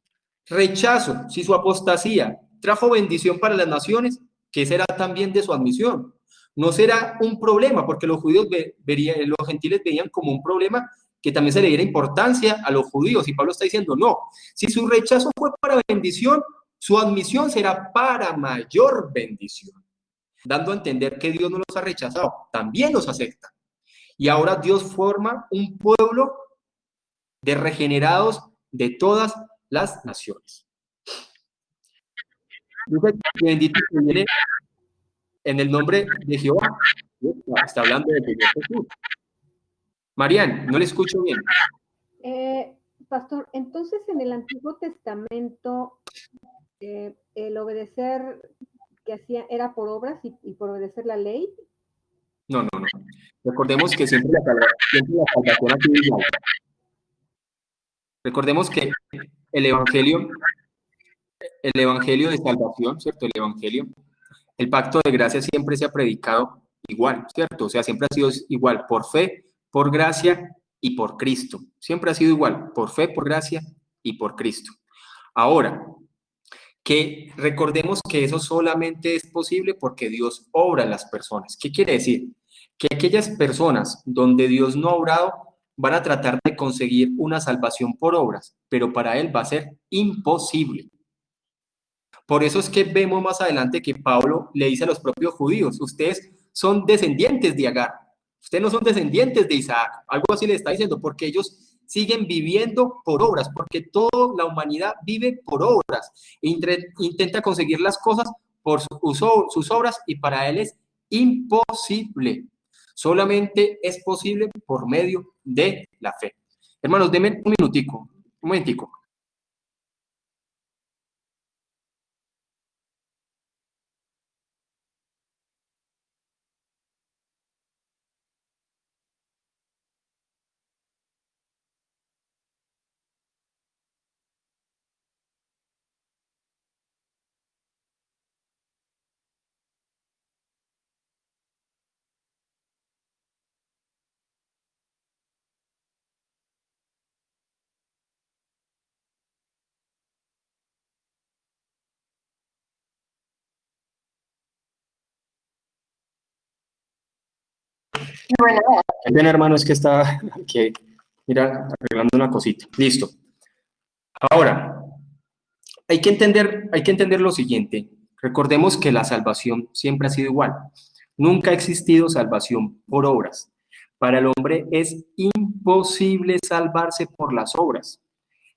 rechazo, si su apostasía trajo bendición para las naciones, ¿qué será también de su admisión? No será un problema, porque los judíos los gentiles veían como un problema que también se le diera importancia a los judíos. Y Pablo está diciendo, no, si su rechazo fue para bendición, su admisión será para mayor bendición. Dando a entender que Dios no los ha rechazado, también los acepta. Y ahora Dios forma un pueblo de regenerados de todas las naciones. Bendito que viene en el nombre de Jehová. Está hablando de Jesús. Marian, no le escucho bien. Pastor, entonces en el Antiguo Testamento, el obedecer que hacía era por obras y por obedecer la ley. No, no, no. Recordemos que siempre la salvación ha sido igual. Recordemos que el evangelio de salvación, ¿cierto? El pacto de gracia siempre se ha predicado igual, ¿cierto? O sea, siempre ha sido igual, por fe, por gracia y por Cristo. Siempre ha sido igual, por fe, por gracia y por Cristo. Ahora, que recordemos que eso solamente es posible porque Dios obra en las personas. ¿Qué quiere decir? Que aquellas personas donde Dios no ha obrado van a tratar de conseguir una salvación por obras, pero para él va a ser imposible. Por eso es que vemos más adelante que Pablo le dice a los propios judíos, ustedes son descendientes de Agar, ustedes no son descendientes de Isaac, algo así le está diciendo, porque ellos siguen viviendo por obras, porque toda la humanidad vive por obras, e intenta conseguir las cosas por sus obras y para él es imposible, solamente es posible por medio de la fe. Hermanos, denme un momentico. Bien, hermano, es que estaba que, mira, arreglando una cosita. Listo. Ahora, hay que entender lo siguiente. Recordemos que la salvación siempre ha sido igual. Nunca ha existido salvación por obras. Para el hombre es imposible salvarse por las obras.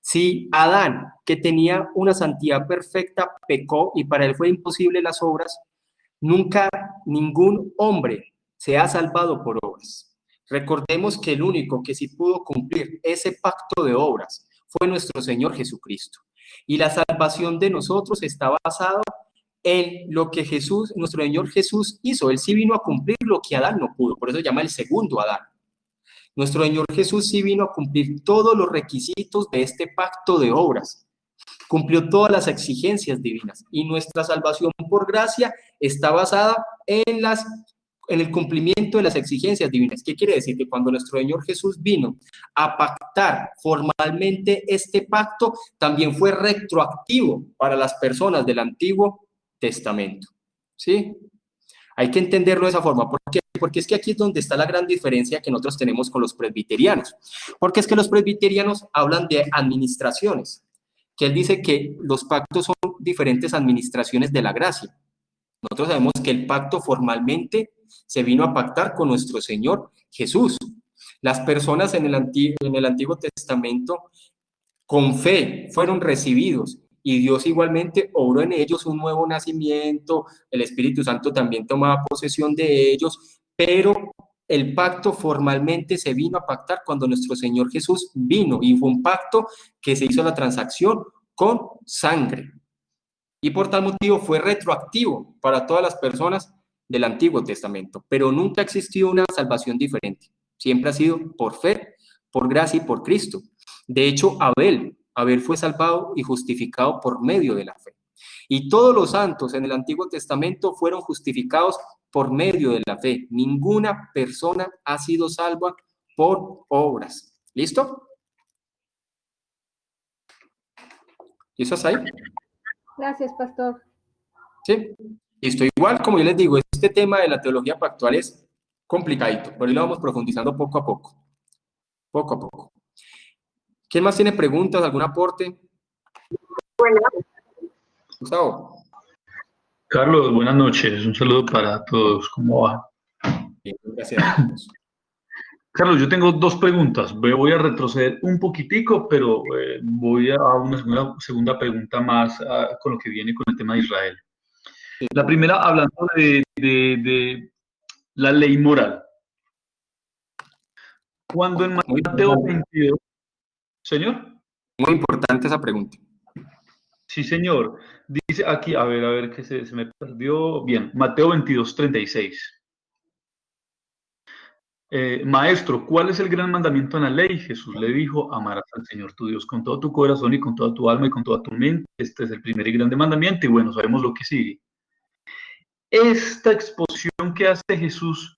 Si Adán, que tenía una santidad perfecta, pecó y para él fue imposible las obras, nunca ningún hombre se ha salvado por obras. Recordemos que el único que sí pudo cumplir ese pacto de obras fue nuestro Señor Jesucristo. Y la salvación de nosotros está basada en lo que Jesús, nuestro Señor Jesús hizo. Él sí vino a cumplir lo que Adán no pudo, por eso se llama el segundo Adán. Nuestro Señor Jesús sí vino a cumplir todos los requisitos de este pacto de obras. Cumplió todas las exigencias divinas y nuestra salvación por gracia está basada en el cumplimiento de las exigencias divinas. ¿Qué quiere decir? Que cuando nuestro Señor Jesús vino a pactar formalmente este pacto, también fue retroactivo para las personas del Antiguo Testamento. ¿Sí? Hay que entenderlo de esa forma. ¿Por qué? Porque es que aquí es donde está la gran diferencia que nosotros tenemos con los presbiterianos. Porque es que los presbiterianos hablan de administraciones, que él dice que los pactos son diferentes administraciones de la gracia. Nosotros sabemos que el pacto formalmente se vino a pactar con nuestro Señor Jesús. Las personas en el Antiguo Testamento con fe fueron recibidos y Dios igualmente obró en ellos un nuevo nacimiento, el Espíritu Santo también tomaba posesión de ellos, pero el pacto formalmente se vino a pactar cuando nuestro Señor Jesús vino y fue un pacto que se hizo la transacción con sangre. Y por tal motivo fue retroactivo para todas las personas del Antiguo Testamento, pero nunca ha existido una salvación diferente. Siempre ha sido por fe, por gracia y por Cristo. De hecho, Abel fue salvado y justificado por medio de la fe. Y todos los santos en el Antiguo Testamento fueron justificados por medio de la fe. Ninguna persona ha sido salva por obras. ¿Listo? ¿Y eso es ahí? Gracias, pastor. Sí, listo. Igual, como yo les digo, este tema de la teología pactual es complicadito, por ahí lo vamos profundizando poco a poco. Poco a poco. ¿Quién más tiene preguntas? ¿Algún aporte? Gustavo. Carlos, buenas noches. Un saludo para todos. ¿Cómo va? Bien, gracias. Carlos, yo tengo dos preguntas. Voy a retroceder un poquitico, pero voy a una segunda pregunta más con lo que viene con el tema de Israel. La primera, hablando de la ley moral. Cuando en Mateo 22, señor. Muy importante esa pregunta. Sí, señor. Dice aquí, a ver, que se me perdió. Bien, Mateo 22:36. Maestro, ¿cuál es el gran mandamiento en la ley? Jesús le dijo, amarás al Señor tu Dios con todo tu corazón y con toda tu alma y con toda tu mente. Este es el primer y grande mandamiento y bueno, sabemos lo que sigue. Esta exposición que hace Jesús,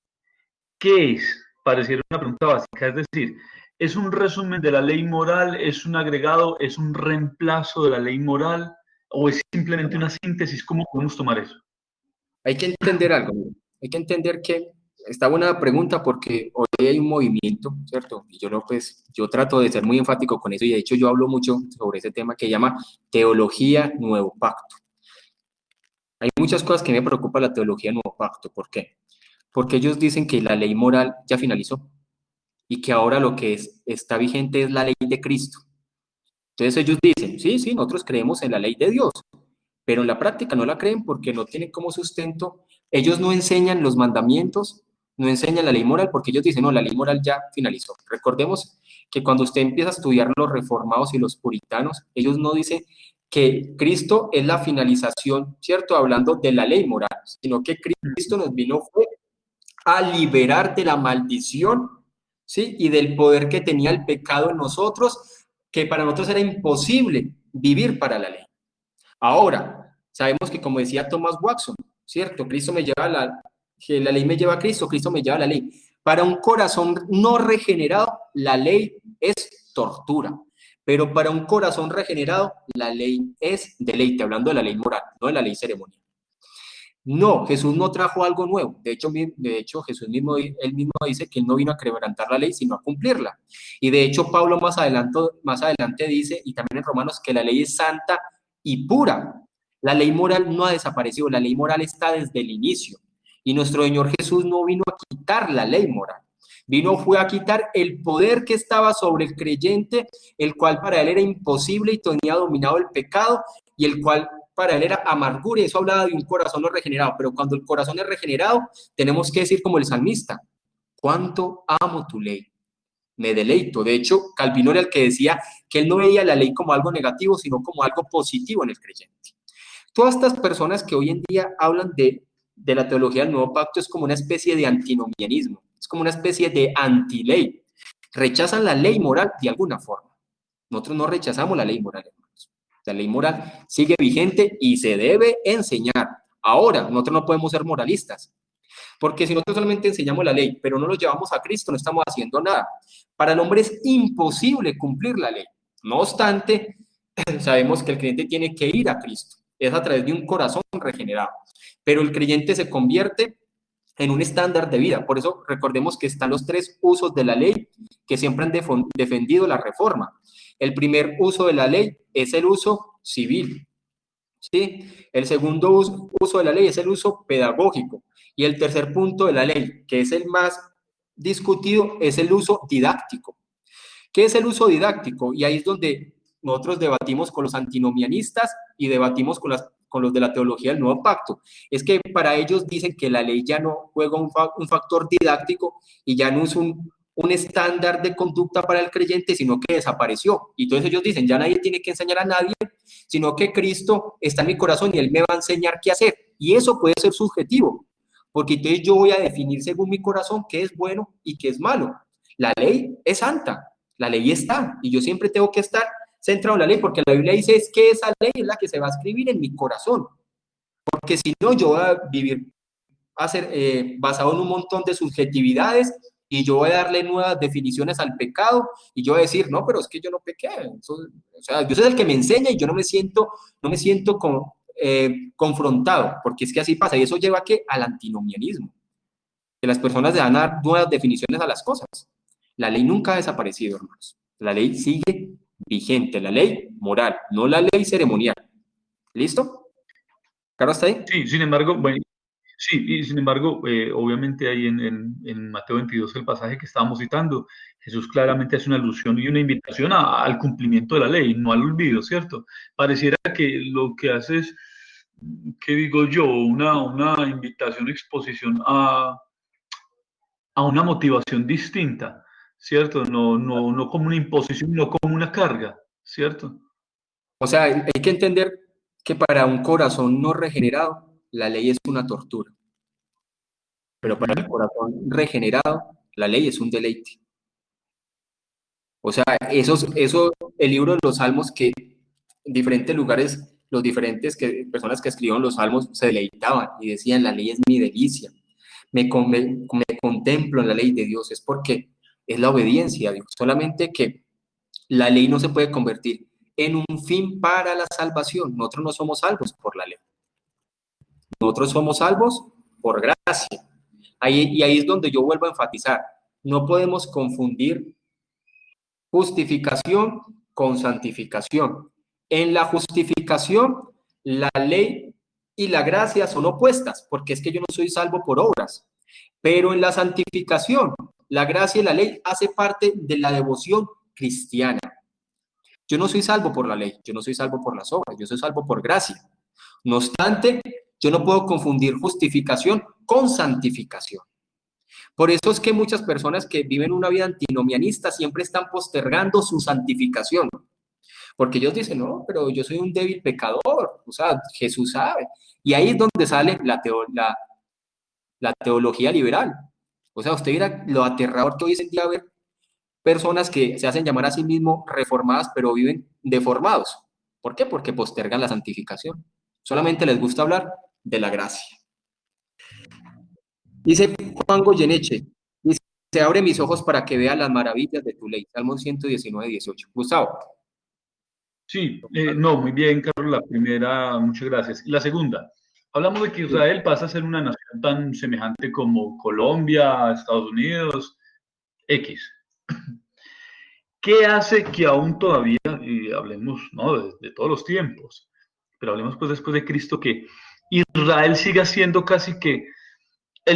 ¿qué es? Pareciera una pregunta básica, es decir, ¿es un resumen de la ley moral? ¿Es un agregado? ¿Es un reemplazo de la ley moral? ¿O es simplemente una síntesis? ¿Cómo podemos tomar eso? Hay que entender algo, mire. Hay que entender que está buena la pregunta porque hoy hay un movimiento, ¿cierto? Y yo trato de ser muy enfático con eso y de hecho yo hablo mucho sobre ese tema que llama Teología Nuevo Pacto. Hay muchas cosas que me preocupa la Teología Nuevo Pacto. ¿Por qué? Porque ellos dicen que la ley moral ya finalizó y que ahora lo que está vigente es la ley de Cristo. Entonces ellos dicen, sí, sí, nosotros creemos en la ley de Dios, pero en la práctica no la creen porque no tienen como sustento. Ellos no enseñan los mandamientos, no enseñan la ley moral porque ellos dicen, no, la ley moral ya finalizó. Recordemos que cuando usted empieza a estudiar los reformados y los puritanos, ellos no dicen que Cristo es la finalización, ¿cierto? Hablando de la ley moral, sino que Cristo nos vino fue a liberar de la maldición, ¿sí? Y del poder que tenía el pecado en nosotros, que para nosotros era imposible vivir para la ley. Ahora, sabemos que como decía Thomas Watson, ¿cierto? Que la ley me lleva a Cristo, Cristo me lleva a la ley. Para un corazón no regenerado, la ley es tortura. Pero para un corazón regenerado, la ley es deleite, hablando de la ley moral, no de la ley ceremonial. No, Jesús no trajo algo nuevo. De hecho Jesús mismo, él mismo dice que él no vino a quebrantar la ley, sino a cumplirla. Y de hecho, Pablo más adelante dice, y también en Romanos, que la ley es santa y pura. La ley moral no ha desaparecido, la ley moral está desde el inicio. Y nuestro Señor Jesús no vino a quitar la ley moral. Fue a quitar el poder que estaba sobre el creyente, el cual para él era imposible y tenía dominado el pecado, y el cual para él era amargura, y eso hablaba de un corazón no regenerado, pero cuando el corazón es regenerado, tenemos que decir como el salmista, cuánto amo tu ley, me deleito. De hecho, Calvino era el que decía que él no veía la ley como algo negativo, sino como algo positivo en el creyente. Todas estas personas que hoy en día hablan de la teología del Nuevo Pacto es como una especie de antinomianismo, es como una especie de antiley. Rechazan la ley moral de alguna forma. Nosotros no rechazamos la ley moral, hermanos. La ley moral sigue vigente y se debe enseñar. Ahora, nosotros no podemos ser moralistas, porque si nosotros solamente enseñamos la ley, pero no lo llevamos a Cristo, no estamos haciendo nada. Para el hombre es imposible cumplir la ley. No obstante, sabemos que el creyente tiene que ir a Cristo. Es a través de un corazón regenerado. Pero el creyente se convierte en un estándar de vida. Por eso recordemos que están los tres usos de la ley que siempre han defendido la reforma. El primer uso de la ley es el uso civil, ¿sí? El segundo uso de la ley es el uso pedagógico. Y el tercer punto de la ley, que es el más discutido, es el uso didáctico. ¿Qué es el uso didáctico? Y ahí es donde nosotros debatimos con los antinomianistas y debatimos con los de la teología del Nuevo Pacto. Es que para ellos dicen que la ley ya no juega un factor didáctico y ya no es un estándar de conducta para el creyente, sino que desapareció. Y entonces ellos dicen, ya nadie tiene que enseñar a nadie, sino que Cristo está en mi corazón y Él me va a enseñar qué hacer. Y eso puede ser subjetivo, porque entonces yo voy a definir según mi corazón qué es bueno y qué es malo. La ley es santa, la ley está, y yo siempre tengo que estar centrado en la ley, porque la Biblia dice es que esa ley es la que se va a escribir en mi corazón, porque si no yo voy a vivir basado en un montón de subjetividades y yo voy a darle nuevas definiciones al pecado y yo voy a decir, no, pero es que yo no pequé. Eso, o sea, Dios es el que me enseña y yo no me siento confrontado, porque es que así pasa y eso lleva al antinomianismo, que las personas le dan a dar nuevas definiciones a las cosas. La ley nunca ha desaparecido, hermanos. La ley sigue vigente, la ley moral, no la ley ceremonial. ¿Listo? ¿Carlos está ahí? Sí, sin embargo, bueno, sí, y sin embargo, obviamente ahí en Mateo 22, el pasaje que estábamos citando, Jesús claramente hace una alusión y una invitación al cumplimiento de la ley, no al olvido, ¿cierto? Pareciera que lo que hace es, ¿qué digo yo? Una invitación, exposición a una motivación distinta, ¿cierto? No como una imposición, no como una carga, ¿cierto? O sea, hay que entender que para un corazón no regenerado, la ley es una tortura. Pero para el corazón regenerado, la ley es un deleite. O sea, el libro de los Salmos que en diferentes lugares, personas que escribieron los Salmos se deleitaban y decían, la ley es mi delicia. Me contemplo en la ley de Dios, es porque es la obediencia a Dios. Solamente que la ley no se puede convertir en un fin para la salvación. Nosotros no somos salvos por la ley. Nosotros somos salvos por gracia. Ahí es donde yo vuelvo a enfatizar. No podemos confundir justificación con santificación. En la justificación, la ley y la gracia son opuestas, porque es que yo no soy salvo por obras. Pero en la santificación, la gracia y la ley hace parte de la devoción cristiana. Yo no soy salvo por la ley, yo no soy salvo por las obras, yo soy salvo por gracia. No obstante, yo no puedo confundir justificación con santificación. Por eso es que muchas personas que viven una vida antinomianista siempre están postergando su santificación. Porque ellos dicen, no, pero yo soy un débil pecador, o sea, Jesús sabe. Y ahí es donde sale la teología liberal. O sea, usted mira lo aterrador que hoy es en día ver personas que se hacen llamar a sí mismos reformadas, pero viven deformados. ¿Por qué? Porque postergan la santificación. Solamente les gusta hablar de la gracia. Dice Juan Goyeneche, dice, se abre mis ojos para que vea las maravillas de tu ley. Salmo 119, 18. Gustavo. Sí, no, muy bien, Carlos. La primera, muchas gracias. Y la segunda, hablamos de que Israel pasa a ser una nación tan semejante como Colombia, Estados Unidos, X. ¿Qué hace que aún todavía, y hablemos, ¿no?, de todos los tiempos, pero hablemos pues después de Cristo, que Israel siga siendo casi que el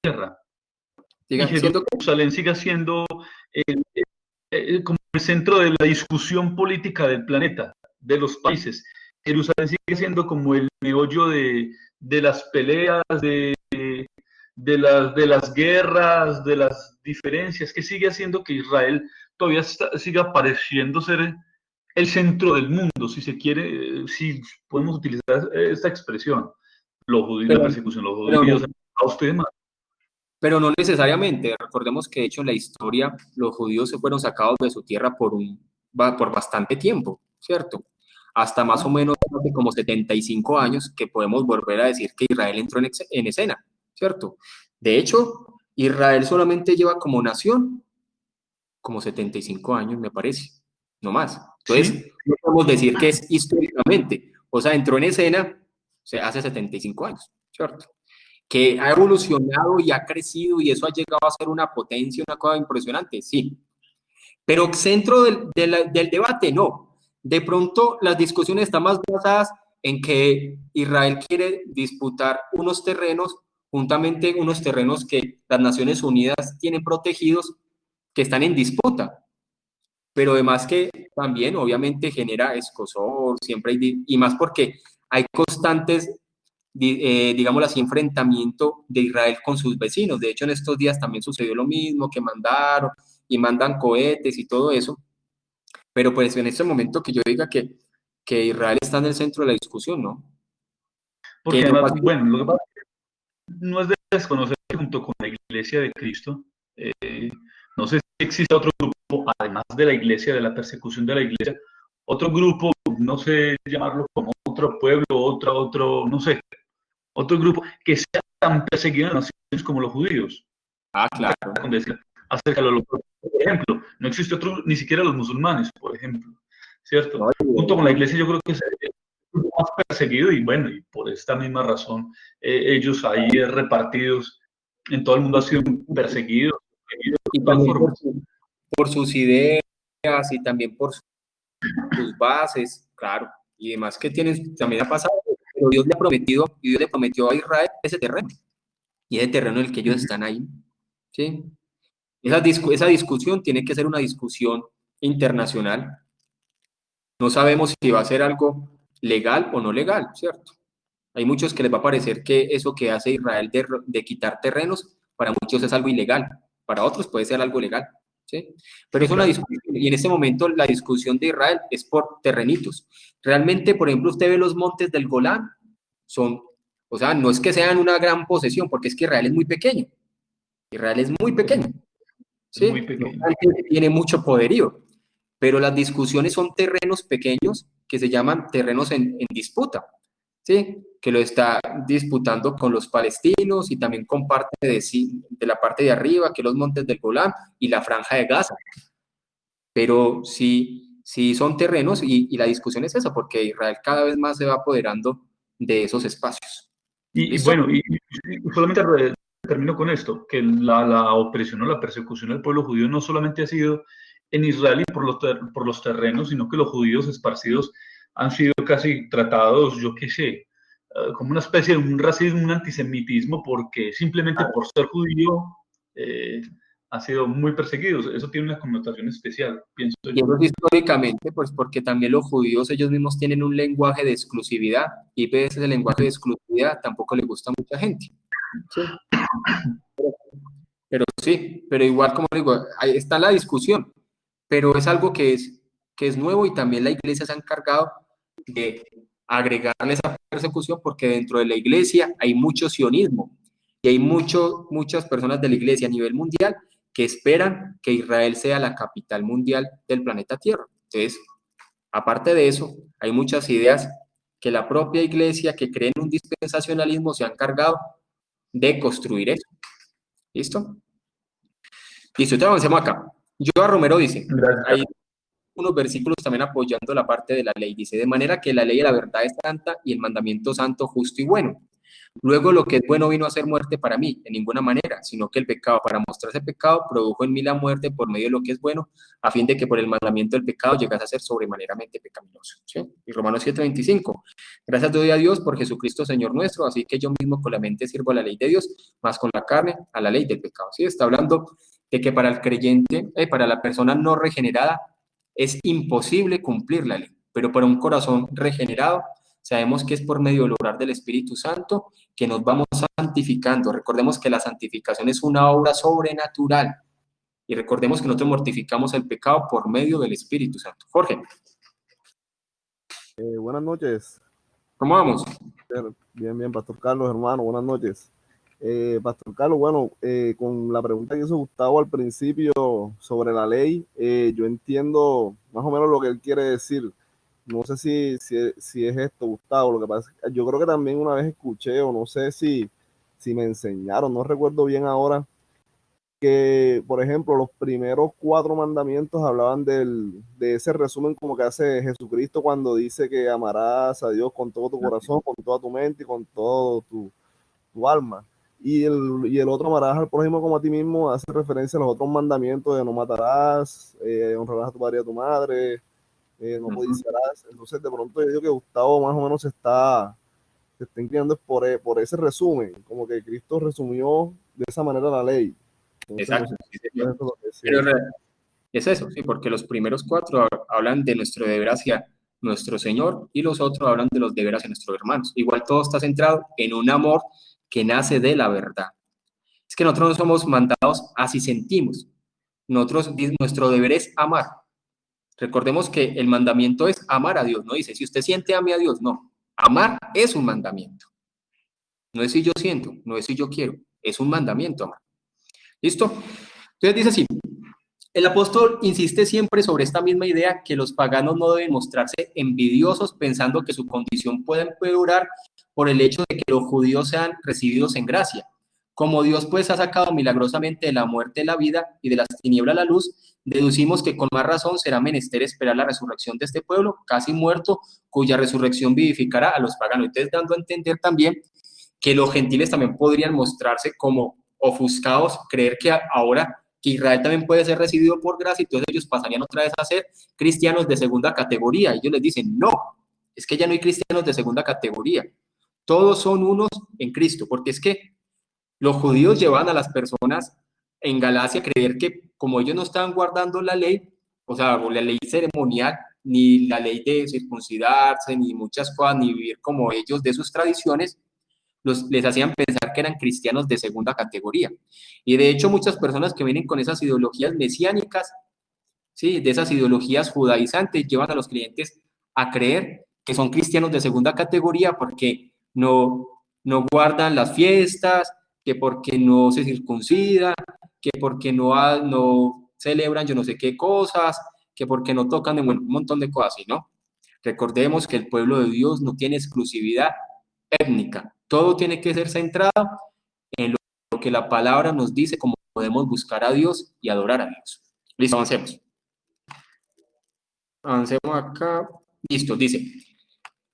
tierra, y Jerusalén siga siendo como el centro de la discusión política del planeta, de los países? Jerusalén sigue siendo como el meollo de las peleas, de las guerras, de las diferencias, que sigue haciendo que Israel todavía siga pareciendo ser el centro del mundo, si se quiere, si podemos utilizar esta expresión, los judíos, la persecución, los judíos, y demás. Pero no necesariamente. Recordemos que, de hecho, en la historia, los judíos se fueron sacados de su tierra por bastante tiempo, ¿cierto? Hasta más o menos como 75 años que podemos volver a decir que Israel entró en escena, ¿cierto? De hecho, Israel solamente lleva como nación como 75 años, me parece, no más. Entonces, no podemos decir que es históricamente, o sea, entró en escena hace 75 años, ¿cierto? Que ha evolucionado y ha crecido y eso ha llegado a ser una potencia, una cosa impresionante, sí. Pero centro del debate, no. De pronto las discusiones están más basadas en que Israel quiere disputar unos terrenos, juntamente unos terrenos que las Naciones Unidas tienen protegidos, que están en disputa. Pero además que también obviamente genera escozor, siempre hay, y más porque hay constantes digamos así, enfrentamiento de Israel con sus vecinos. De hecho, en estos días también sucedió lo mismo, que mandan cohetes y todo eso. Pero pues en este momento que yo diga que Israel está en el centro de la discusión, ¿no? Porque además, bueno, lo que pasa es que no es de desconocer que junto con la Iglesia de Cristo, no sé si existe otro grupo, además de la Iglesia, de la persecución de la Iglesia, otro grupo, no sé llamarlo como otro pueblo, otro, no sé, otro grupo que sea tan perseguido en las naciones como los judíos. Ah, claro. Acerca de los, por ejemplo, no existe otro, ni siquiera los musulmanes, por ejemplo, ¿cierto? No, junto con la Iglesia yo creo que es el grupo más perseguido y bueno, y por esta misma razón, ellos ahí repartidos en todo el mundo han sido perseguidos. Y también por sus ideas y también por sus bases, claro, y demás que tienen, también ha pasado, pero Dios le prometió a Israel ese terreno, y ese terreno en el que ellos están ahí, ¿sí? Esa discusión tiene que ser una discusión internacional. No sabemos si va a ser algo legal o no legal, ¿cierto? Hay muchos que les va a parecer que eso que hace Israel de quitar terrenos, para muchos es algo ilegal, para otros puede ser algo legal, ¿sí? Pero es una discusión, y en este momento la discusión de Israel es por terrenitos. Realmente, por ejemplo, usted ve los montes del Golán, o sea, no es que sean una gran posesión, porque es que Israel es muy pequeño. Israel es muy pequeño, ¿sí? Muy pequeño. Tiene mucho poderío, pero las discusiones son terrenos pequeños que se llaman terrenos en disputa, ¿sí? Que lo está disputando con los palestinos y también con parte de la parte de arriba, que los montes del Golán y la franja de Gaza. Pero sí son terrenos y la discusión es esa, porque Israel cada vez más se va apoderando de esos espacios. Y bueno, y solamente termino con esto, que la opresión o la persecución del pueblo judío no solamente ha sido en Israel y por los terrenos, sino que los judíos esparcidos han sido casi tratados, yo qué sé, como una especie de un racismo, un antisemitismo, porque simplemente por ser judío han sido muy perseguidos. Eso tiene una connotación especial, pienso yo. Y eso es históricamente, pues porque también los judíos ellos mismos tienen un lenguaje de exclusividad, y ese lenguaje de exclusividad tampoco le gusta a mucha gente. ¿Sí? Pero igual, como digo, ahí está la discusión, pero es algo que es nuevo, y también la iglesia se ha encargado de agregarle esa persecución, porque dentro de la iglesia hay mucho sionismo, y hay muchas personas de la iglesia a nivel mundial que esperan que Israel sea la capital mundial del planeta Tierra. Entonces, aparte de eso, hay muchas ideas que la propia iglesia, que cree en un dispensacionalismo, se ha encargado de construir eso. ¿Listo? Listo, entonces avancemos acá. Joa Romero dice, hay unos versículos también apoyando la parte de la ley. Dice, de manera que la ley de la verdad es santa y el mandamiento santo, justo y bueno. Luego lo que es bueno vino a ser muerte para mí, en ninguna manera, sino que el pecado, para mostrarse pecado, produjo en mí la muerte por medio de lo que es bueno, a fin de que por el mandamiento del pecado llegase a ser sobremaneramente pecaminoso. ¿Sí? Y Romanos 7:25, gracias doy a Dios por Jesucristo Señor nuestro, así que yo mismo con la mente sirvo a la ley de Dios, más con la carne a la ley del pecado. ¿Sí? Está hablando de que para el creyente, para la persona no regenerada, es imposible cumplir la ley, pero para un corazón regenerado, sabemos que es por medio del obrar del Espíritu Santo que nos vamos santificando. Recordemos que la santificación es una obra sobrenatural, y recordemos que nosotros mortificamos el pecado por medio del Espíritu Santo. Jorge. Buenas noches. ¿Cómo vamos? Bien, Pastor Carlos, hermano, buenas noches. Pastor Carlos, bueno, con la pregunta que hizo Gustavo al principio sobre la ley, yo entiendo más o menos lo que él quiere decir. No sé si es esto, Gustavo. Lo que pasa es que yo creo que también una vez escuché, o no sé si me enseñaron, no recuerdo bien ahora, que, por ejemplo, los primeros 4 mandamientos hablaban de ese resumen como que hace Jesucristo cuando dice que amarás a Dios con todo tu corazón, con toda tu mente y con todo tu alma. Y el otro, amarás al prójimo como a ti mismo, hace referencia a los otros mandamientos de no matarás, honrarás a tu padre y a tu madre, no codiciarás. Entonces, de pronto yo digo que Gustavo más o menos se está inclinando por ese resumen, como que Cristo resumió de esa manera la ley. Entonces, exacto. No sé, Pero es eso, sí, porque los primeros 4 hablan de nuestro deber hacia nuestro Señor, y los otros hablan de los deberes hacia nuestros hermanos. Igual todo está centrado en un amor que nace de la verdad. Es que nosotros no somos mandados así sentimos. Nuestro deber es amar. Recordemos que el mandamiento es amar a Dios. No dice, si usted siente, ame a Dios. No. Amar es un mandamiento. No es si yo siento, no es si yo quiero. Es un mandamiento, amar. ¿Listo? Entonces dice así. El apóstol insiste siempre sobre esta misma idea, que los paganos no deben mostrarse envidiosos pensando que su condición puede empeorar por el hecho de que los judíos sean recibidos en gracia. Como Dios pues ha sacado milagrosamente de la muerte la vida y de las tinieblas la luz, deducimos que con más razón será menester esperar la resurrección de este pueblo casi muerto, cuya resurrección vivificará a los paganos. Entonces, dando a entender también que los gentiles también podrían mostrarse como ofuscados, creer que ahora que Israel también puede ser recibido por gracia, y entonces ellos pasarían otra vez a ser cristianos de segunda categoría. Ellos les dicen, no, es que ya no hay cristianos de segunda categoría. Todos son unos en Cristo, porque es que los judíos llevan a las personas en Galacia a creer que como ellos no estaban guardando la ley, o sea, la ley ceremonial, ni la ley de circuncidarse, ni muchas cosas, ni vivir como ellos de sus tradiciones, les hacían pensar que eran cristianos de segunda categoría. Y de hecho muchas personas que vienen con esas ideologías mesiánicas, ¿sí?, de esas ideologías judaizantes, llevan a los creyentes a creer que son cristianos de segunda categoría porque no guardan las fiestas, que porque no se circuncidan, que porque no celebran yo no sé qué cosas, que porque no tocan un montón de cosas, ¿sí? ¿No? Recordemos que el pueblo de Dios no tiene exclusividad étnica. Todo tiene que ser centrado en lo que la palabra nos dice, cómo podemos buscar a Dios y adorar a Dios. Listo, avancemos. Avancemos acá. Listo, dice.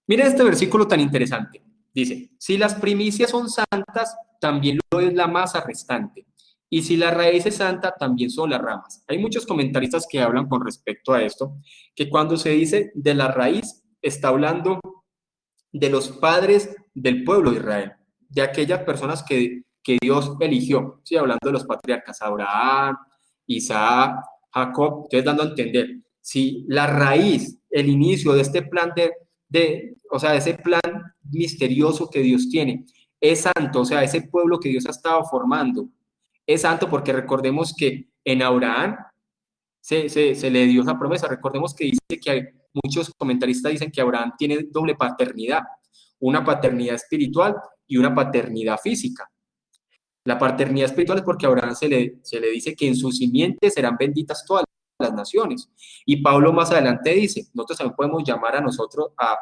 Miren este versículo tan interesante. Dice, si las primicias son santas, también lo es la masa restante. Y si la raíz es santa, también son las ramas. Hay muchos comentaristas que hablan con respecto a esto, que cuando se dice de la raíz, está hablando de los padres del pueblo de Israel, de aquellas personas que Dios eligió, ¿sí? Hablando de los patriarcas, Abraham, Isaac, Jacob, entonces dando a entender, si la raíz, el inicio de este plan o sea, ese plan misterioso que Dios tiene, es santo, o sea, ese pueblo que Dios ha estado formando, es santo porque recordemos que en Abraham se le dio esa promesa. Recordemos que dice que muchos comentaristas dicen que Abraham tiene doble paternidad, una paternidad espiritual y una paternidad física. La paternidad espiritual es porque a Abraham se le dice que en su simiente serán benditas todas las naciones. Y Pablo más adelante dice, nosotros también podemos llamar a nosotros a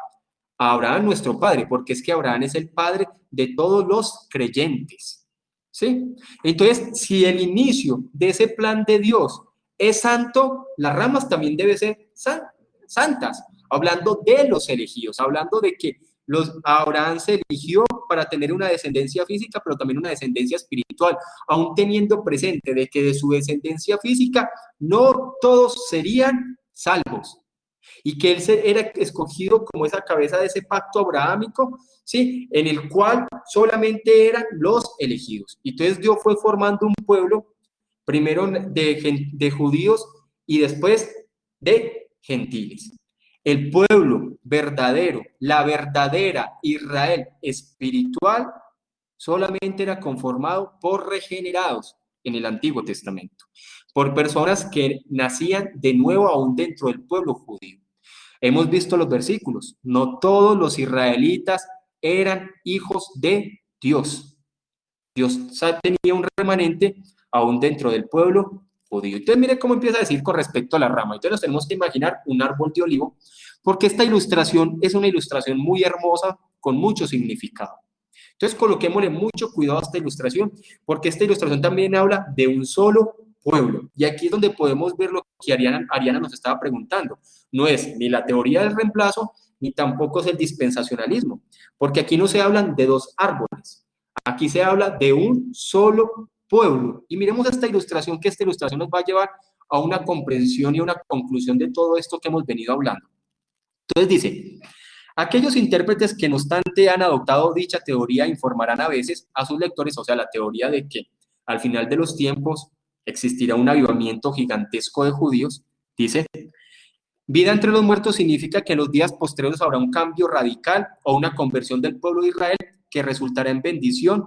Abraham nuestro padre, porque es que Abraham es el padre de todos los creyentes, ¿sí? Entonces, si el inicio de ese plan de Dios es santo, las ramas también deben ser santas, hablando de los elegidos, hablando de que Abraham se eligió para tener una descendencia física, pero también una descendencia espiritual, aún teniendo presente de que de su descendencia física no todos serían salvos, y que él era escogido como esa cabeza de ese pacto abrahámico, ¿sí?, en el cual solamente eran los elegidos. Y entonces Dios fue formando un pueblo, primero de judíos y después de gentiles. El pueblo verdadero, la verdadera Israel espiritual, solamente era conformado por regenerados en el Antiguo Testamento, por personas que nacían de nuevo aún dentro del pueblo judío. Hemos visto los versículos, no todos los israelitas eran hijos de Dios. Dios tenía un remanente aún dentro del pueblo judío. Entonces mire cómo empieza a decir con respecto a la rama. Entonces nos tenemos que imaginar un árbol de olivo, porque esta ilustración es una ilustración muy hermosa con mucho significado. Entonces coloquémosle mucho cuidado a esta ilustración, porque esta ilustración también habla de un solo pueblo. Y aquí es donde podemos ver lo que Ariana nos estaba preguntando. No es ni la teoría del reemplazo, ni tampoco es el dispensacionalismo, porque aquí no se hablan de dos árboles, aquí se habla de un solo pueblo. Y miremos esta ilustración, que esta ilustración nos va a llevar a una comprensión y una conclusión de todo esto que hemos venido hablando. Entonces dice, aquellos intérpretes que no obstante han adoptado dicha teoría informarán a veces a sus lectores, o sea, la teoría de que al final de los tiempos existirá un avivamiento gigantesco de judíos, dice, vida entre los muertos significa que en los días posteriores habrá un cambio radical o una conversión del pueblo de Israel que resultará en bendición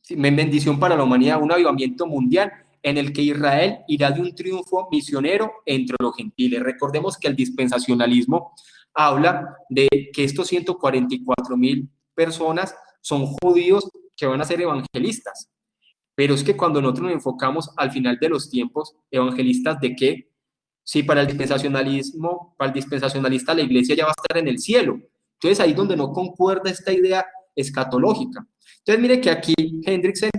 en bendición para la humanidad, un avivamiento mundial en el que Israel irá de un triunfo misionero entre los gentiles. Recordemos que el dispensacionalismo habla de que estos 144,000 personas son judíos que van a ser evangelistas. Pero es que cuando nosotros nos enfocamos al final de los tiempos, ¿evangelistas de qué? Sí, para el dispensacionalista la iglesia ya va a estar en el cielo. Entonces ahí es donde no concuerda esta idea escatológica. Entonces mire que aquí Hendriksen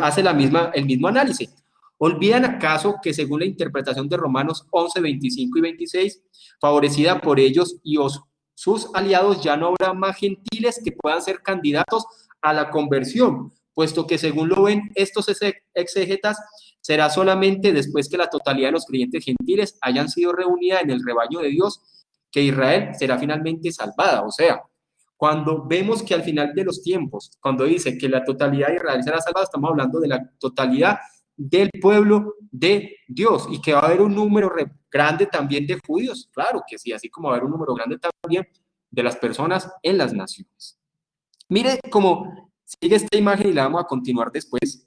hace el mismo análisis. ¿Olvidan acaso que según la interpretación de Romanos 11, 25 y 26, favorecida por ellos y sus aliados, ya no habrá más gentiles que puedan ser candidatos a la conversión, puesto que según lo ven estos exégetas, será solamente después que la totalidad de los creyentes gentiles hayan sido reunidas en el rebaño de Dios que Israel será finalmente salvada? O sea, cuando vemos que al final de los tiempos, cuando dice que la totalidad de Israel será salvada, estamos hablando de la totalidad del pueblo de Dios, y que va a haber un número grande también de judíos, claro que sí, así como va a haber un número grande también de las personas en las naciones. Mire cómo sigue esta imagen y la vamos a continuar después.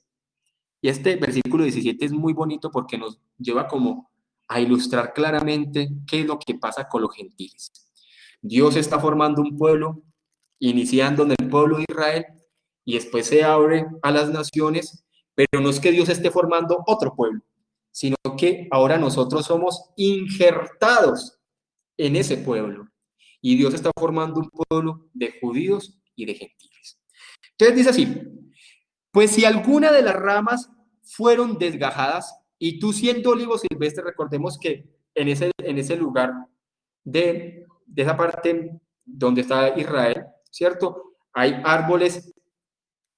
Y este versículo 17 es muy bonito porque nos lleva como a ilustrar claramente qué es lo que pasa con los gentiles. Dios está formando un pueblo, iniciando en el pueblo de Israel, y después se abre a las naciones, pero no es que Dios esté formando otro pueblo, sino que ahora nosotros somos injertados en ese pueblo. Y Dios está formando un pueblo de judíos y de gentiles. Entonces dice así, pues si alguna de las ramas fueron desgajadas, y tú siendo olivo silvestre, recordemos que en ese lugar de esa parte donde está Israel, ¿cierto? Hay árboles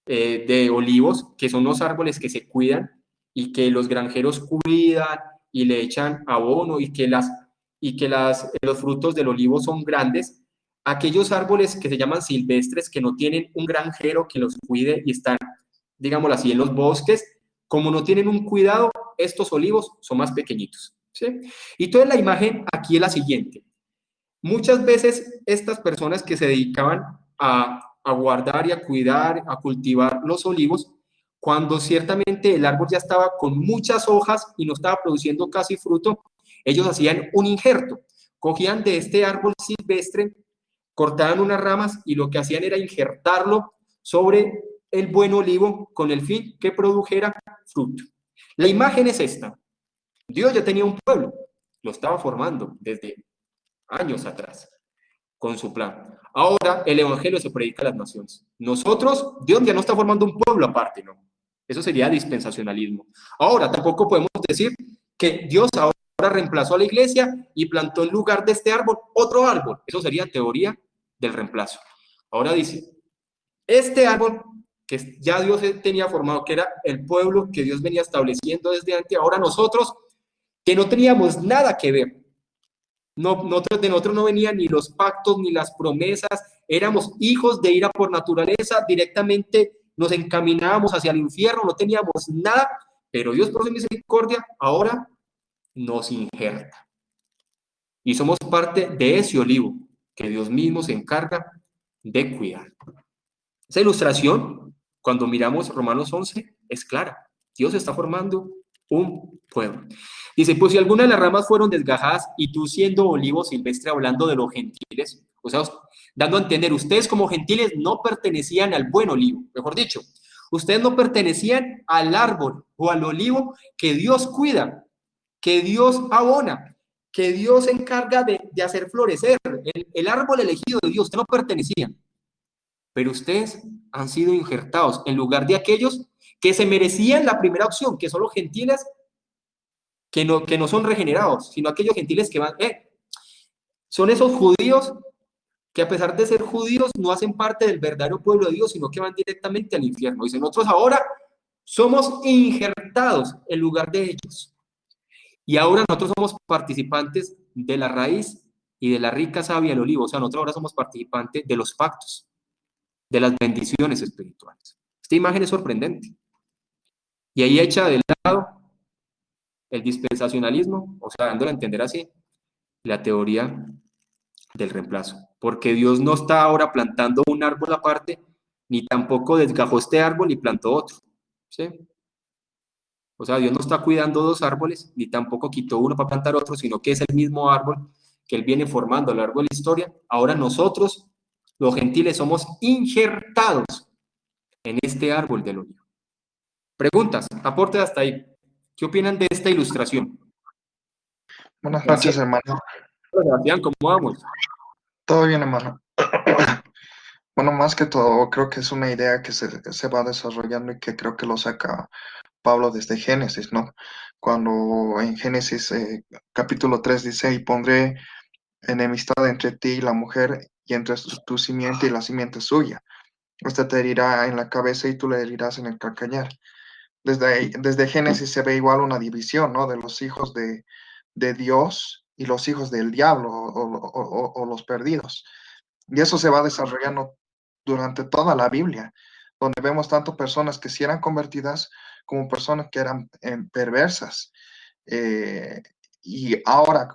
de olivos, que son los árboles que se cuidan y que los granjeros cuidan y le echan abono los frutos del olivo son grandes. Aquellos árboles que se llaman silvestres, que no tienen un granjero que los cuide y están, digámoslo así, en los bosques, como no tienen un cuidado, estos olivos son más pequeñitos, ¿sí? Y toda la imagen aquí es la siguiente. Muchas veces estas personas que se dedicaban a guardar y a cuidar, a cultivar los olivos, cuando ciertamente el árbol ya estaba con muchas hojas y no estaba produciendo casi fruto, ellos hacían un injerto. Cogían de este árbol silvestre, cortaban unas ramas y lo que hacían era injertarlo sobre el buen olivo con el fin que produjera fruto. La imagen es esta. Dios ya tenía un pueblo, lo estaba formando desde años atrás, con su plan. Ahora el evangelio se predica a las naciones. Nosotros, Dios ya no está formando un pueblo aparte, no. Eso sería dispensacionalismo. Ahora, tampoco podemos decir que Dios ahora reemplazó a la iglesia y plantó en lugar de este árbol otro árbol. Eso sería teoría del reemplazo. Ahora dice, este árbol que ya Dios tenía formado, que era el pueblo que Dios venía estableciendo desde antes, ahora nosotros, que no teníamos nada que ver, de nosotros no venían ni los pactos ni las promesas, éramos hijos de ira por naturaleza, directamente nos encaminábamos hacia el infierno, no teníamos nada, pero Dios por su misericordia ahora nos injerta. Y somos parte de ese olivo que Dios mismo se encarga de cuidar. Esa ilustración, cuando miramos Romanos 11, es clara. Dios está formando un pueblo. Dice, pues si algunas de las ramas fueron desgajadas y tú siendo olivo silvestre, hablando de los gentiles, o sea, dando a entender, ustedes como gentiles no pertenecían al buen olivo, mejor dicho, ustedes no pertenecían al árbol o al olivo que Dios cuida, que Dios abona, que Dios se encarga de hacer florecer, el árbol elegido de Dios, ustedes no pertenecían, pero ustedes han sido injertados en lugar de aquellos que se merecían la primera opción, que son los gentiles que no son regenerados, sino aquellos gentiles que van, son esos judíos que a pesar de ser judíos no hacen parte del verdadero pueblo de Dios, sino que van directamente al infierno. Dicen, nosotros ahora somos injertados en lugar de ellos. Y ahora nosotros somos participantes de la raíz y de la rica savia del olivo. O sea, nosotros ahora somos participantes de los pactos, de las bendiciones espirituales. Esta imagen es sorprendente. Y ahí echa de lado el dispensacionalismo, o sea, dándole a entender así, la teoría del reemplazo. Porque Dios no está ahora plantando un árbol aparte, ni tampoco desgajó este árbol y plantó otro. ¿Sí? O sea, Dios no está cuidando dos árboles, ni tampoco quitó uno para plantar otro, sino que es el mismo árbol que Él viene formando a lo largo de la historia. Ahora nosotros, los gentiles, somos injertados en este árbol del olivo. Preguntas, aporte hasta ahí. ¿Qué opinan de esta ilustración? Buenas noches, hermano. Sebastián, ¿cómo vamos? Todo bien, hermano. Bueno, más que todo, creo que es una idea que se va desarrollando y que creo que lo saca Pablo desde Génesis, ¿no? Cuando en Génesis capítulo 3 dice, y pondré enemistad entre ti y la mujer, y entre tu simiente y la simiente suya. Este te herirá en la cabeza y tú le herirás en el calcañar. Desde Génesis se ve igual una división, ¿no? De los hijos de Dios y los hijos del diablo o los perdidos. Y eso se va desarrollando durante toda la Biblia, donde vemos tanto personas que sí eran convertidas como personas que eran perversas. Y ahora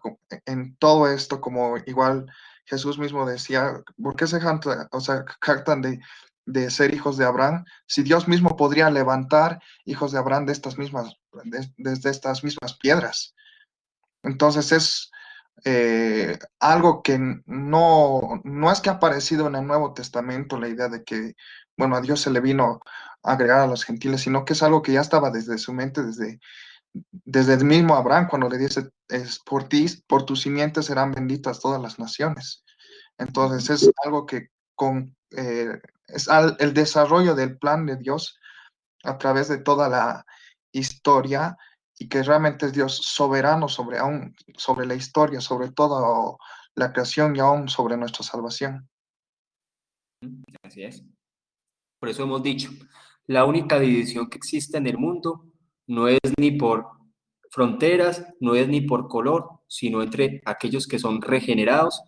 en todo esto, como igual Jesús mismo decía, ¿por qué se jactan de ser hijos de Abraham? Si Dios mismo podría levantar hijos de Abraham desde estas mismas piedras. Entonces es algo que no es que ha aparecido en el Nuevo Testamento, la idea de que, bueno, a Dios se le vino a agregar a los gentiles, sino que es algo que ya estaba desde su mente, desde el mismo Abraham, cuando le dice, por ti, por tu simiente serán benditas todas las naciones. Entonces es algo que el desarrollo del plan de Dios a través de toda la historia, y que realmente es Dios soberano sobre la historia, sobre toda la creación y aún sobre nuestra salvación. Así es. Por eso hemos dicho, la única división que existe en el mundo no es ni por fronteras, no es ni por color, sino entre aquellos que son regenerados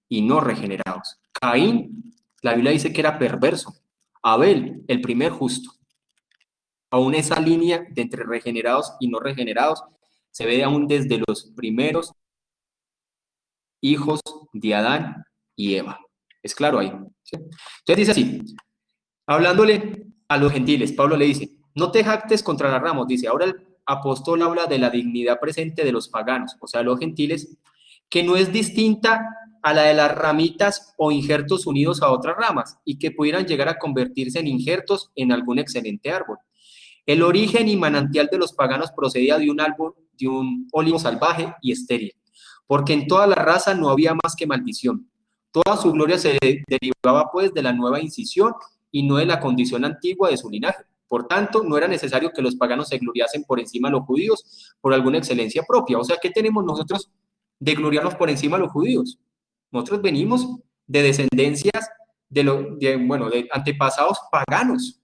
y no regenerados. Caín, la Biblia dice que era perverso. Abel, el primer justo. Aún esa línea de entre regenerados y no regenerados se ve aún desde los primeros hijos de Adán y Eva. Es claro ahí, ¿sí? Entonces dice así, hablándole a los gentiles, Pablo le dice, no te jactes contra las ramas, dice, ahora el apóstol habla de la dignidad presente de los paganos, o sea, los gentiles, que no es distinta a la de las ramitas o injertos unidos a otras ramas y que pudieran llegar a convertirse en injertos en algún excelente árbol. El origen y manantial de los paganos procedía de un árbol, de un olivo salvaje y estéril, porque en toda la raza no había más que maldición. Toda su gloria se derivaba pues de la nueva incisión y no de la condición antigua de su linaje. Por tanto, no era necesario que los paganos se gloriasen por encima de los judíos por alguna excelencia propia. O sea, ¿qué tenemos nosotros de gloriarnos por encima de los judíos? Nosotros venimos de descendencias de antepasados paganos,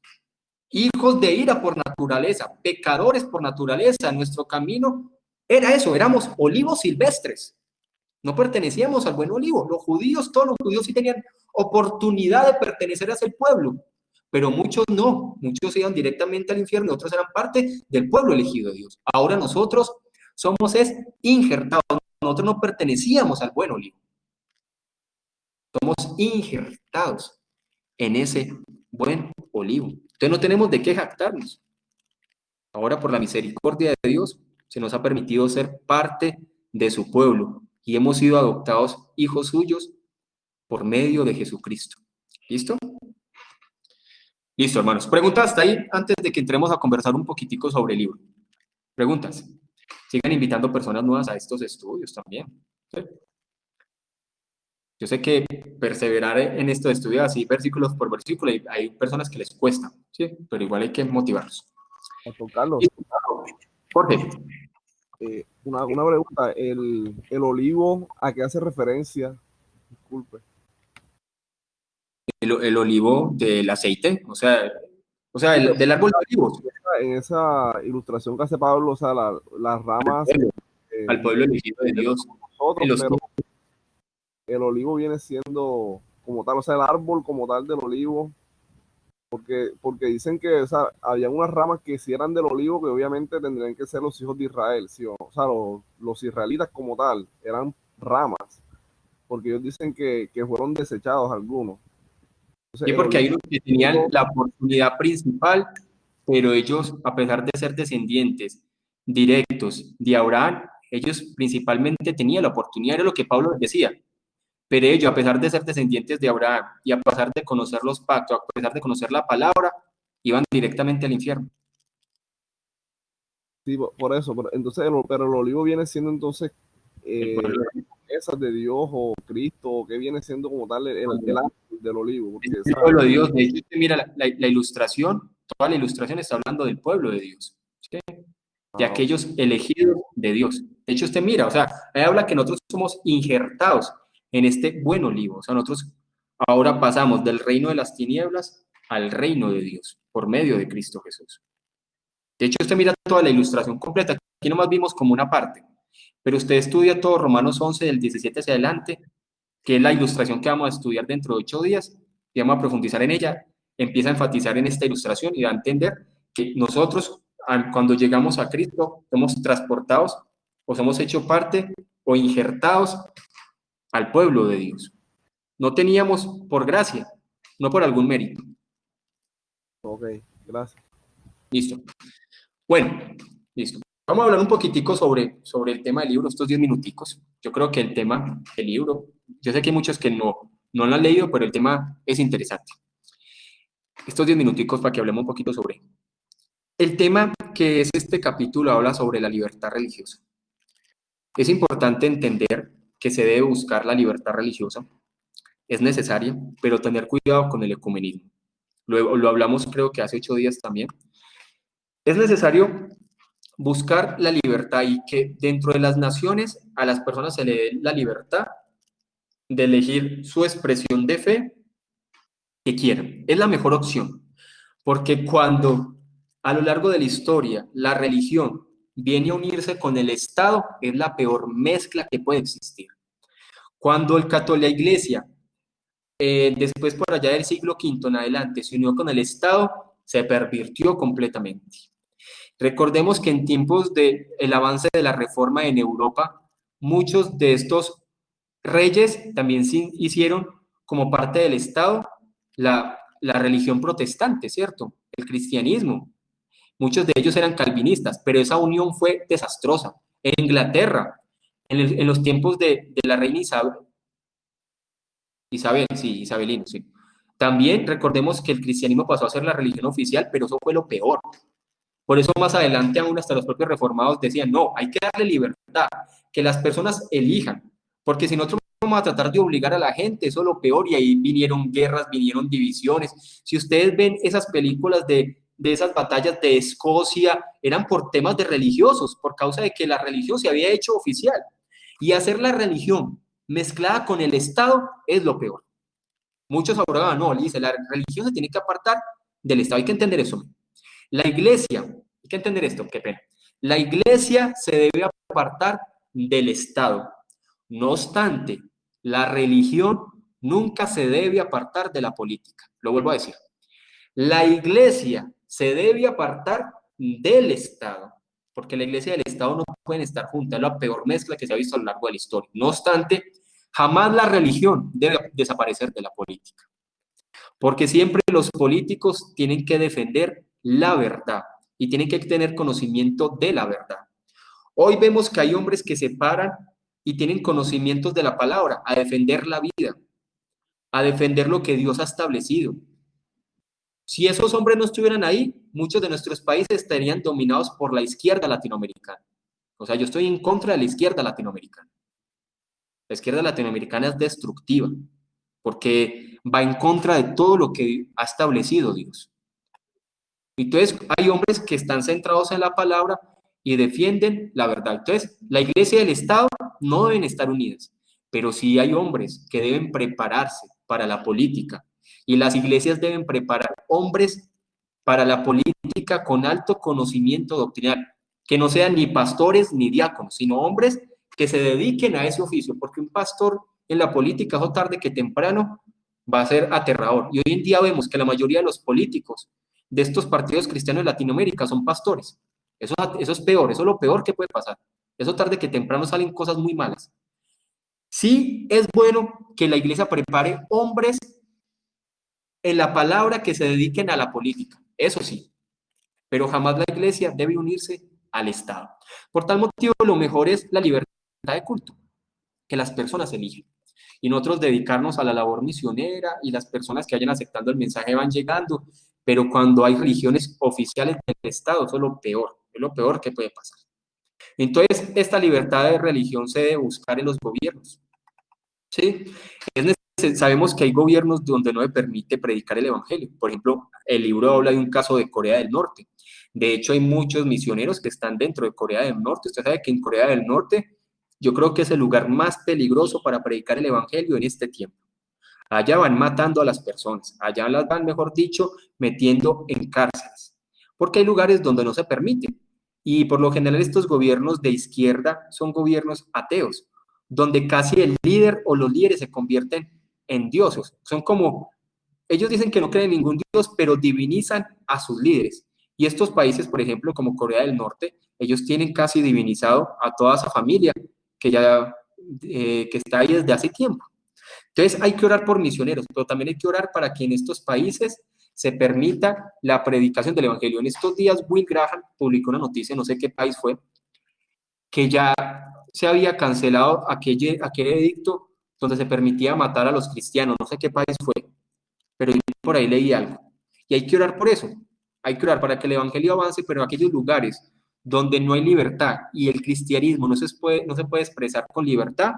hijos de ira por naturaleza, pecadores por naturaleza. Nuestro camino era eso, éramos olivos silvestres. No pertenecíamos al buen olivo. Todos los judíos sí tenían oportunidad de pertenecer a ese pueblo, pero muchos no. Muchos iban directamente al infierno, otros eran parte del pueblo elegido de Dios. Ahora nosotros somos injertados. Nosotros no pertenecíamos al buen olivo. Somos injertados en ese buen olivo. Entonces no tenemos de qué jactarnos. Ahora, por la misericordia de Dios, se nos ha permitido ser parte de su pueblo y hemos sido adoptados hijos suyos por medio de Jesucristo. ¿Listo? Listo, hermanos. Preguntas hasta ahí antes de que entremos a conversar un poquitico sobre el libro. Preguntas. Sigan invitando personas nuevas a estos estudios también. ¿Sí? Yo sé que perseverar en estos estudios así, versículos por versículo, hay personas que les cuesta, ¿sí? Pero igual hay que motivarlos. Pastor Carlos, Jorge. una pregunta, el olivo, ¿a qué hace referencia? Disculpe. El olivo del aceite, o sea del árbol de olivos. En esa ilustración que hace Pablo, o sea, las ramas... Al pueblo elegido de Dios. Nosotros, pero el olivo viene siendo como tal, o sea, el árbol como tal del olivo, porque dicen que, o sea, había unas ramas que si eran del olivo, que obviamente tendrían que ser los hijos de Israel, ¿sí? O sea, los israelitas como tal, eran ramas, porque ellos dicen que fueron desechados algunos. Entonces, Sí, porque hay unos que tenían la oportunidad principal, pero ellos, a pesar de ser descendientes directos de Abraham, ellos principalmente tenían la oportunidad, era lo que Pablo les decía. Pero ellos, a pesar de ser descendientes de Abraham y a pesar de conocer los pactos, a pesar de conocer la palabra, iban directamente al infierno. Sí, por eso. Entonces, pero el olivo viene siendo entonces esas de Dios o Cristo, que viene siendo como tal el árbol del olivo. Porque el pueblo de Dios. De hecho, mira la ilustración, toda la ilustración está hablando del pueblo de Dios, ¿sí? De aquellos elegidos de Dios. De hecho, usted mira, o sea, ahí habla que nosotros somos injertados en este buen olivo. O sea, nosotros ahora pasamos del reino de las tinieblas al reino de Dios por medio de Cristo Jesús. De hecho, usted mira toda la ilustración completa. Aquí nomás vimos como una parte, pero usted estudia todo Romanos 11 del 17 hacia adelante, que es la ilustración que vamos a estudiar dentro de 8 días, y vamos a profundizar en ella. Empieza a enfatizar en esta ilustración y da a entender que nosotros, cuando llegamos a Cristo, somos transportados o somos hechos parte o injertados al pueblo de Dios. No teníamos por gracia, no por algún mérito. Ok, gracias. Listo. Bueno, listo. Vamos a hablar un poquitico sobre el tema del libro, estos 10 minuticos. Yo creo que el tema del libro, yo sé que hay muchos que no lo han leído, pero el tema es interesante. Estos 10 minuticos para que hablemos un poquito sobre el tema que es este capítulo, habla sobre la libertad religiosa. Es importante entender que se debe buscar la libertad religiosa, es necesaria, pero tener cuidado con el ecumenismo. Lo hablamos creo que hace 8 días también. Es necesario buscar la libertad y que dentro de las naciones a las personas se le dé la libertad de elegir su expresión de fe que quieran. Es la mejor opción, porque cuando a lo largo de la historia la religión viene a unirse con el Estado, es la peor mezcla que puede existir. Cuando la Iglesia, después por allá del siglo V en adelante, se unió con el Estado, se pervirtió completamente. Recordemos que en tiempos del avance de la reforma en Europa, muchos de estos reyes también hicieron como parte del Estado la religión protestante, ¿cierto? El cristianismo. Muchos de ellos eran calvinistas, pero esa unión fue desastrosa. En Inglaterra, en los tiempos de la reina Isabelino, sí. También recordemos que el cristianismo pasó a ser la religión oficial, pero eso fue lo peor. Por eso más adelante aún hasta los propios reformados decían, no, hay que darle libertad, que las personas elijan, porque si nosotros vamos a tratar de obligar a la gente, eso es lo peor, y ahí vinieron guerras, vinieron divisiones. Si ustedes ven esas películas de esas batallas de Escocia, eran por temas de religiosos, por causa de que la religión se había hecho oficial, y hacer la religión mezclada con el Estado es lo peor. Muchos abogaban, no, dice, la religión se tiene que apartar del Estado, hay que entender eso. La iglesia, hay que entender esto, qué pena. La iglesia se debe apartar del Estado. No obstante, la religión nunca se debe apartar de la política. Lo vuelvo a decir. La iglesia se debe apartar del Estado, porque la iglesia y el Estado no pueden estar juntas. Es la peor mezcla que se ha visto a lo largo de la historia. No obstante, jamás la religión debe desaparecer de la política, porque siempre los políticos tienen que defender la verdad y tienen que tener conocimiento de la verdad. Hoy vemos que hay hombres que se paran y tienen conocimientos de la palabra, a defender la vida, a defender lo que Dios ha establecido. Si esos hombres no estuvieran ahí, muchos de nuestros países estarían dominados por la izquierda latinoamericana. O sea, yo estoy en contra de la izquierda latinoamericana. La izquierda latinoamericana es destructiva, porque va en contra de todo lo que ha establecido Dios. Entonces, hay hombres que están centrados en la palabra y defienden la verdad. Entonces, la iglesia y el Estado no deben estar unidas, pero sí hay hombres que deben prepararse para la política, y las iglesias deben preparar hombres para la política con alto conocimiento doctrinal, que no sean ni pastores ni diáconos, sino hombres que se dediquen a ese oficio, porque un pastor en la política, o tarde que temprano, va a ser aterrador. Y hoy en día vemos que la mayoría de los políticos de estos partidos cristianos de Latinoamérica son pastores. Eso es peor, eso es lo peor que puede pasar. Eso tarde que temprano salen cosas muy malas. Sí es bueno que la iglesia prepare hombres en la palabra que se dediquen a la política, eso sí, pero jamás la iglesia debe unirse al Estado. Por tal motivo, lo mejor es la libertad de culto, que las personas eligen, y nosotros dedicarnos a la labor misionera, y las personas que vayan aceptando el mensaje van llegando, pero cuando hay religiones oficiales del Estado, eso es lo peor que puede pasar. Entonces, esta libertad de religión se debe buscar en los gobiernos, ¿sí? Sabemos que hay gobiernos donde no se permite predicar el evangelio. Por ejemplo, el libro habla de un caso de Corea del Norte. De hecho, hay muchos misioneros que están dentro de Corea del Norte. Usted sabe que en Corea del Norte yo creo que es el lugar más peligroso para predicar el evangelio en este tiempo. Allá van matando a las personas, allá las van, mejor dicho, metiendo en cárceles, porque hay lugares donde no se permite. Y por lo general estos gobiernos de izquierda son gobiernos ateos, donde casi el líder o los líderes se convierten en dioses. Son como, ellos dicen que no creen en ningún dios, pero divinizan a sus líderes. Y estos países, por ejemplo, como Corea del Norte, ellos tienen casi divinizado a toda esa familia que ya que está ahí desde hace tiempo. Entonces hay que orar por misioneros, pero también hay que orar para que en estos países se permita la predicación del evangelio. En estos días Will Graham publicó una noticia, no sé qué país fue, que ya se había cancelado aquel edicto donde se permitía matar a los cristianos, no sé qué país fue, pero yo por ahí leí algo. Y hay que orar por eso, hay que orar para que el evangelio avance, pero en aquellos lugares donde no hay libertad y el cristianismo no se puede expresar con libertad,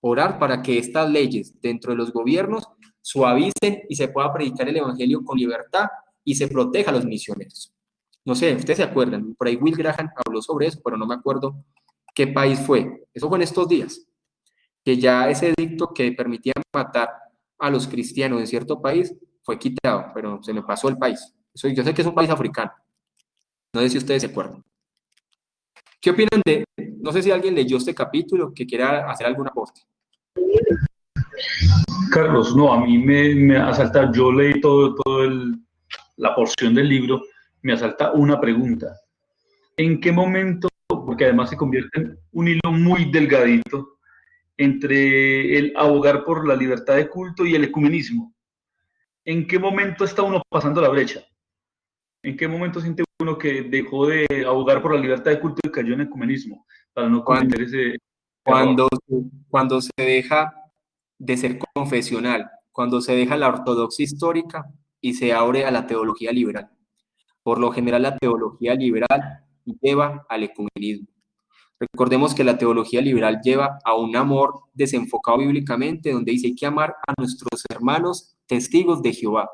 orar para que estas leyes dentro de los gobiernos suavicen y se pueda predicar el evangelio con libertad y se proteja a los misioneros. No sé, ustedes se acuerdan, por ahí Will Graham habló sobre eso, pero no me acuerdo qué país fue. Eso fue en estos días, que ya ese edicto que permitía matar a los cristianos en cierto país fue quitado, pero se me pasó el país. Eso, yo sé que es un país africano. No sé si ustedes se acuerdan. ¿Qué opinan de, no sé si alguien leyó este capítulo que quiera hacer algún aporte? Carlos, no, a mí me asalta, yo leí la porción del libro, me asalta una pregunta. ¿En qué momento, porque además se convierte en un hilo muy delgadito, entre el abogar por la libertad de culto y el ecumenismo? ¿En qué momento está uno pasando la brecha? ¿En qué momento siente uno que dejó de abogar por la libertad de culto y cayó en ecumenismo para no cometer ese error? Cuando se deja de ser confesional, cuando se deja la ortodoxia histórica y se abre a la teología liberal. Por lo general, la teología liberal lleva al ecumenismo. Recordemos que la teología liberal lleva a un amor desenfocado bíblicamente, donde dice hay que amar a nuestros hermanos testigos de Jehová.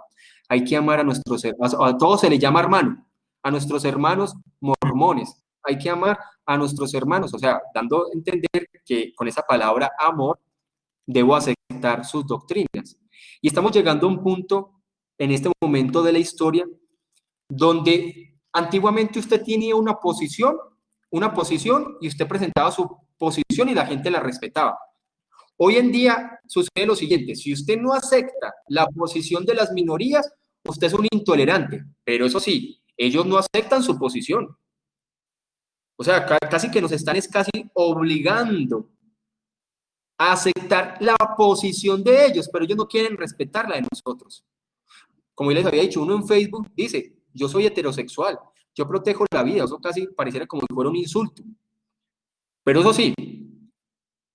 Hay que amar a nuestros hermanos, a todos se les llama hermano, a nuestros hermanos mormones. Hay que amar a nuestros hermanos, o sea, dando a entender que con esa palabra amor debo aceptar sus doctrinas. Y estamos llegando a un punto en este momento de la historia donde antiguamente usted tenía una posición y usted presentaba su posición y la gente la respetaba. Hoy en día sucede lo siguiente, si usted no acepta la posición de las minorías, usted es un intolerante, pero eso sí, ellos no aceptan su posición. O sea, casi que nos están casi obligando a aceptar la posición de ellos, pero ellos no quieren respetar la de nosotros. Como yo les había dicho, uno en Facebook dice, yo soy heterosexual, yo protejo la vida, eso casi pareciera como si fuera un insulto. Pero eso sí,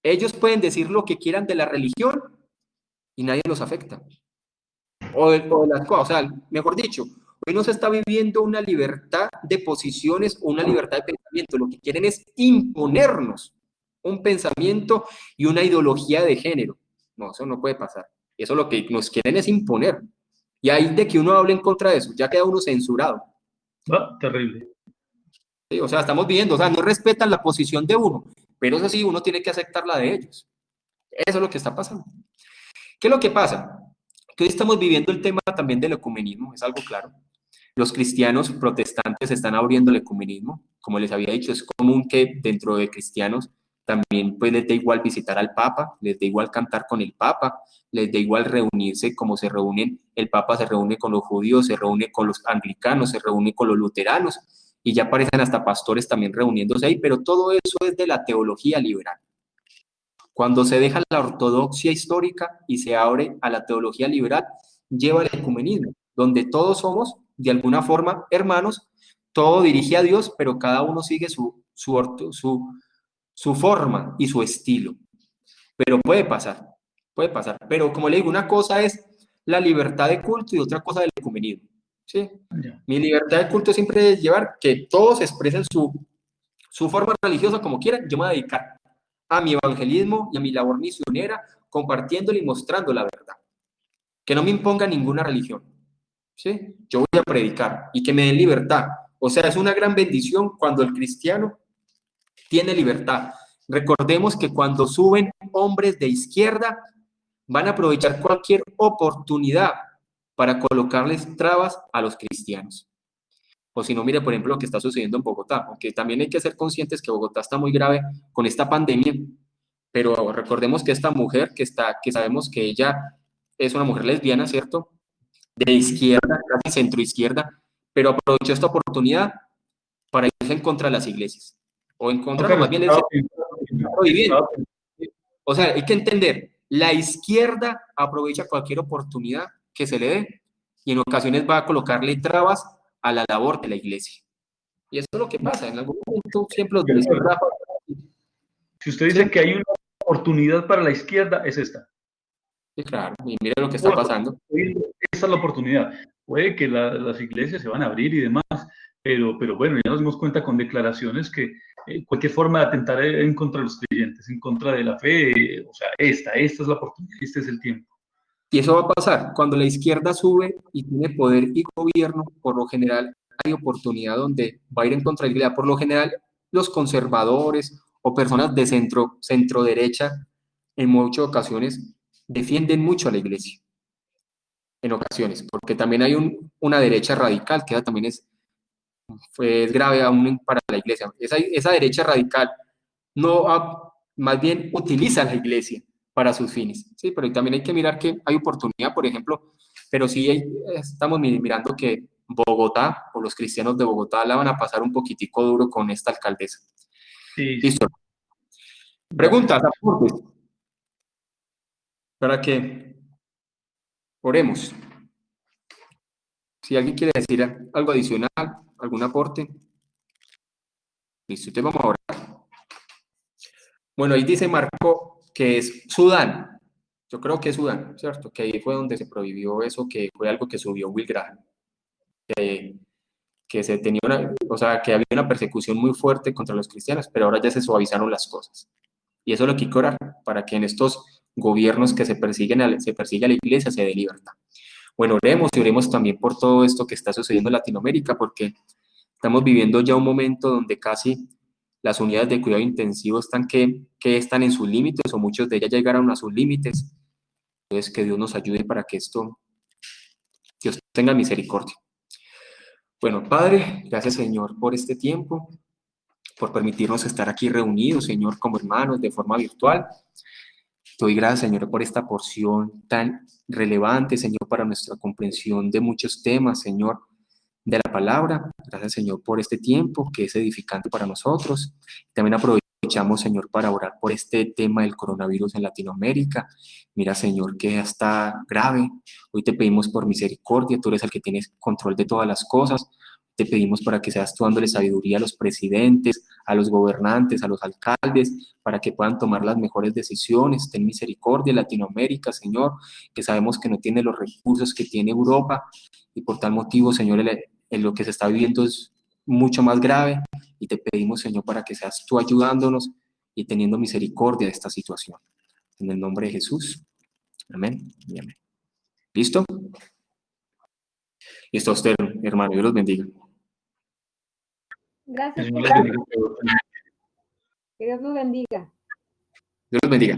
ellos pueden decir lo que quieran de la religión y nadie los afecta. O sea, mejor dicho, hoy no se está viviendo una libertad de posiciones o una libertad de pensamiento, lo que quieren es imponernos un pensamiento y una ideología de género. No, eso no puede pasar. Eso lo que nos quieren es imponer. Y ahí de que uno hable en contra de eso, ya queda uno censurado. Ah, terrible. Sí, o sea, estamos viendo, o sea, no respetan la posición de uno, pero eso sí, uno tiene que aceptar la de ellos. Eso es lo que está pasando. ¿Qué es lo que pasa? Que hoy estamos viviendo el tema también del ecumenismo, es algo claro. Los cristianos protestantes están abriendo el ecumenismo. Como les había dicho, es común que dentro de cristianos también pues les da igual visitar al Papa, les da igual cantar con el Papa, les da igual reunirse como se reúnen, el Papa se reúne con los judíos, se reúne con los anglicanos, se reúne con los luteranos, y ya aparecen hasta pastores también reuniéndose ahí, pero todo eso es de la teología liberal. Cuando se deja la ortodoxia histórica y se abre a la teología liberal, lleva al ecumenismo, donde todos somos, de alguna forma, hermanos, todo dirige a Dios, pero cada uno sigue su forma y su estilo. Pero puede pasar. Pero como le digo, una cosa es la libertad de culto y otra cosa del ecumenismo. ¿Sí? Mi libertad de culto siempre es llevar que todos expresen su forma religiosa como quieran. Yo me voy a dedicar a mi evangelismo y a mi labor misionera, compartiéndole y mostrando la verdad. Que no me imponga ninguna religión. ¿Sí? Yo voy a predicar y que me den libertad. O sea, es una gran bendición cuando el cristiano tiene libertad. Recordemos que cuando suben hombres de izquierda, van a aprovechar cualquier oportunidad para colocarles trabas a los cristianos. O si no, mire, por ejemplo, lo que está sucediendo en Bogotá, aunque también hay que ser conscientes que Bogotá está muy grave con esta pandemia, pero recordemos que esta mujer que sabemos que ella es una mujer lesbiana, ¿cierto? De izquierda, casi centroizquierda, pero aprovechó esta oportunidad para irse en contra de las iglesias, o en contra, más bien, prohibiendo. O sea, hay que entender, La izquierda aprovecha cualquier oportunidad que se le dé y en ocasiones va a colocarle trabas a la labor de la iglesia. Y eso es lo que pasa. En algún momento siempre los de la izquierda... Si usted dice que hay una oportunidad para la izquierda, es esta. Sí, claro, y mire lo que está pasando. Esta es la oportunidad. Puede que las iglesias se van a abrir y demás, pero bueno, ya nos dimos cuenta con declaraciones que cualquier forma de atentar en contra de los creyentes, en contra de la fe, o sea, esta es la oportunidad, este es el tiempo. Y eso va a pasar cuando la izquierda sube y tiene poder y gobierno. Por lo general hay oportunidad donde va a ir en contra de la iglesia. Por lo general los conservadores o personas de centro derecha en muchas ocasiones defienden mucho a la iglesia. En ocasiones, porque también hay una derecha radical que también es grave aún para la iglesia. Esa derecha radical más bien utiliza la iglesia para sus fines, ¿sí? Pero también hay que mirar que hay oportunidad, por ejemplo, pero sí estamos mirando que Bogotá, o los cristianos de Bogotá, la van a pasar un poquitico duro con esta alcaldesa. Sí. Listo. Preguntas, apuntes, para que oremos. Si alguien quiere decir algo adicional, algún aporte. Listo, entonces vamos a orar. Bueno, ahí dice Marco que es Sudán. Yo creo que es Sudán, ¿cierto? Que ahí fue donde se prohibió eso, que fue algo que subió Will Graham. Que se tenía o sea, que había una persecución muy fuerte contra los cristianos, pero ahora ya se suavizaron las cosas. Y eso es lo que hay que orar, para que en estos gobiernos que se persigue a la iglesia se dé libertad. Bueno, oremos y oremos también por todo esto que está sucediendo en Latinoamérica, porque estamos viviendo ya un momento donde casi las unidades de cuidado intensivo están están en sus límites, o muchos de ellas llegaron a sus límites. Entonces, que Dios nos ayude para que Dios tenga misericordia. Bueno, Padre, gracias, Señor, por este tiempo, por permitirnos estar aquí reunidos, Señor, como hermanos, de forma virtual. Te doy gracias, Señor, por esta porción tan relevante, Señor, para nuestra comprensión de muchos temas, Señor, de la palabra. Gracias, Señor, por este tiempo que es edificante para nosotros. También aprovechamos, Señor, para orar por este tema del coronavirus en Latinoamérica. Mira, Señor, que ya está grave. Hoy te pedimos por misericordia. Tú eres el que tienes control de todas las cosas. Te pedimos para que seas tú dándole sabiduría a los presidentes, a los gobernantes, a los alcaldes, para que puedan tomar las mejores decisiones. Ten misericordia en Latinoamérica, Señor, que sabemos que no tiene los recursos que tiene Europa, y por tal motivo, Señor, lo que se está viviendo es mucho más grave, y te pedimos, Señor, para que seas tú ayudándonos y teniendo misericordia de esta situación. En el nombre de Jesús. Amén y amén. ¿Listo? Listo a usted, hermano. Dios los bendiga. Gracias. Señor, Que Dios los bendiga. Dios los bendiga.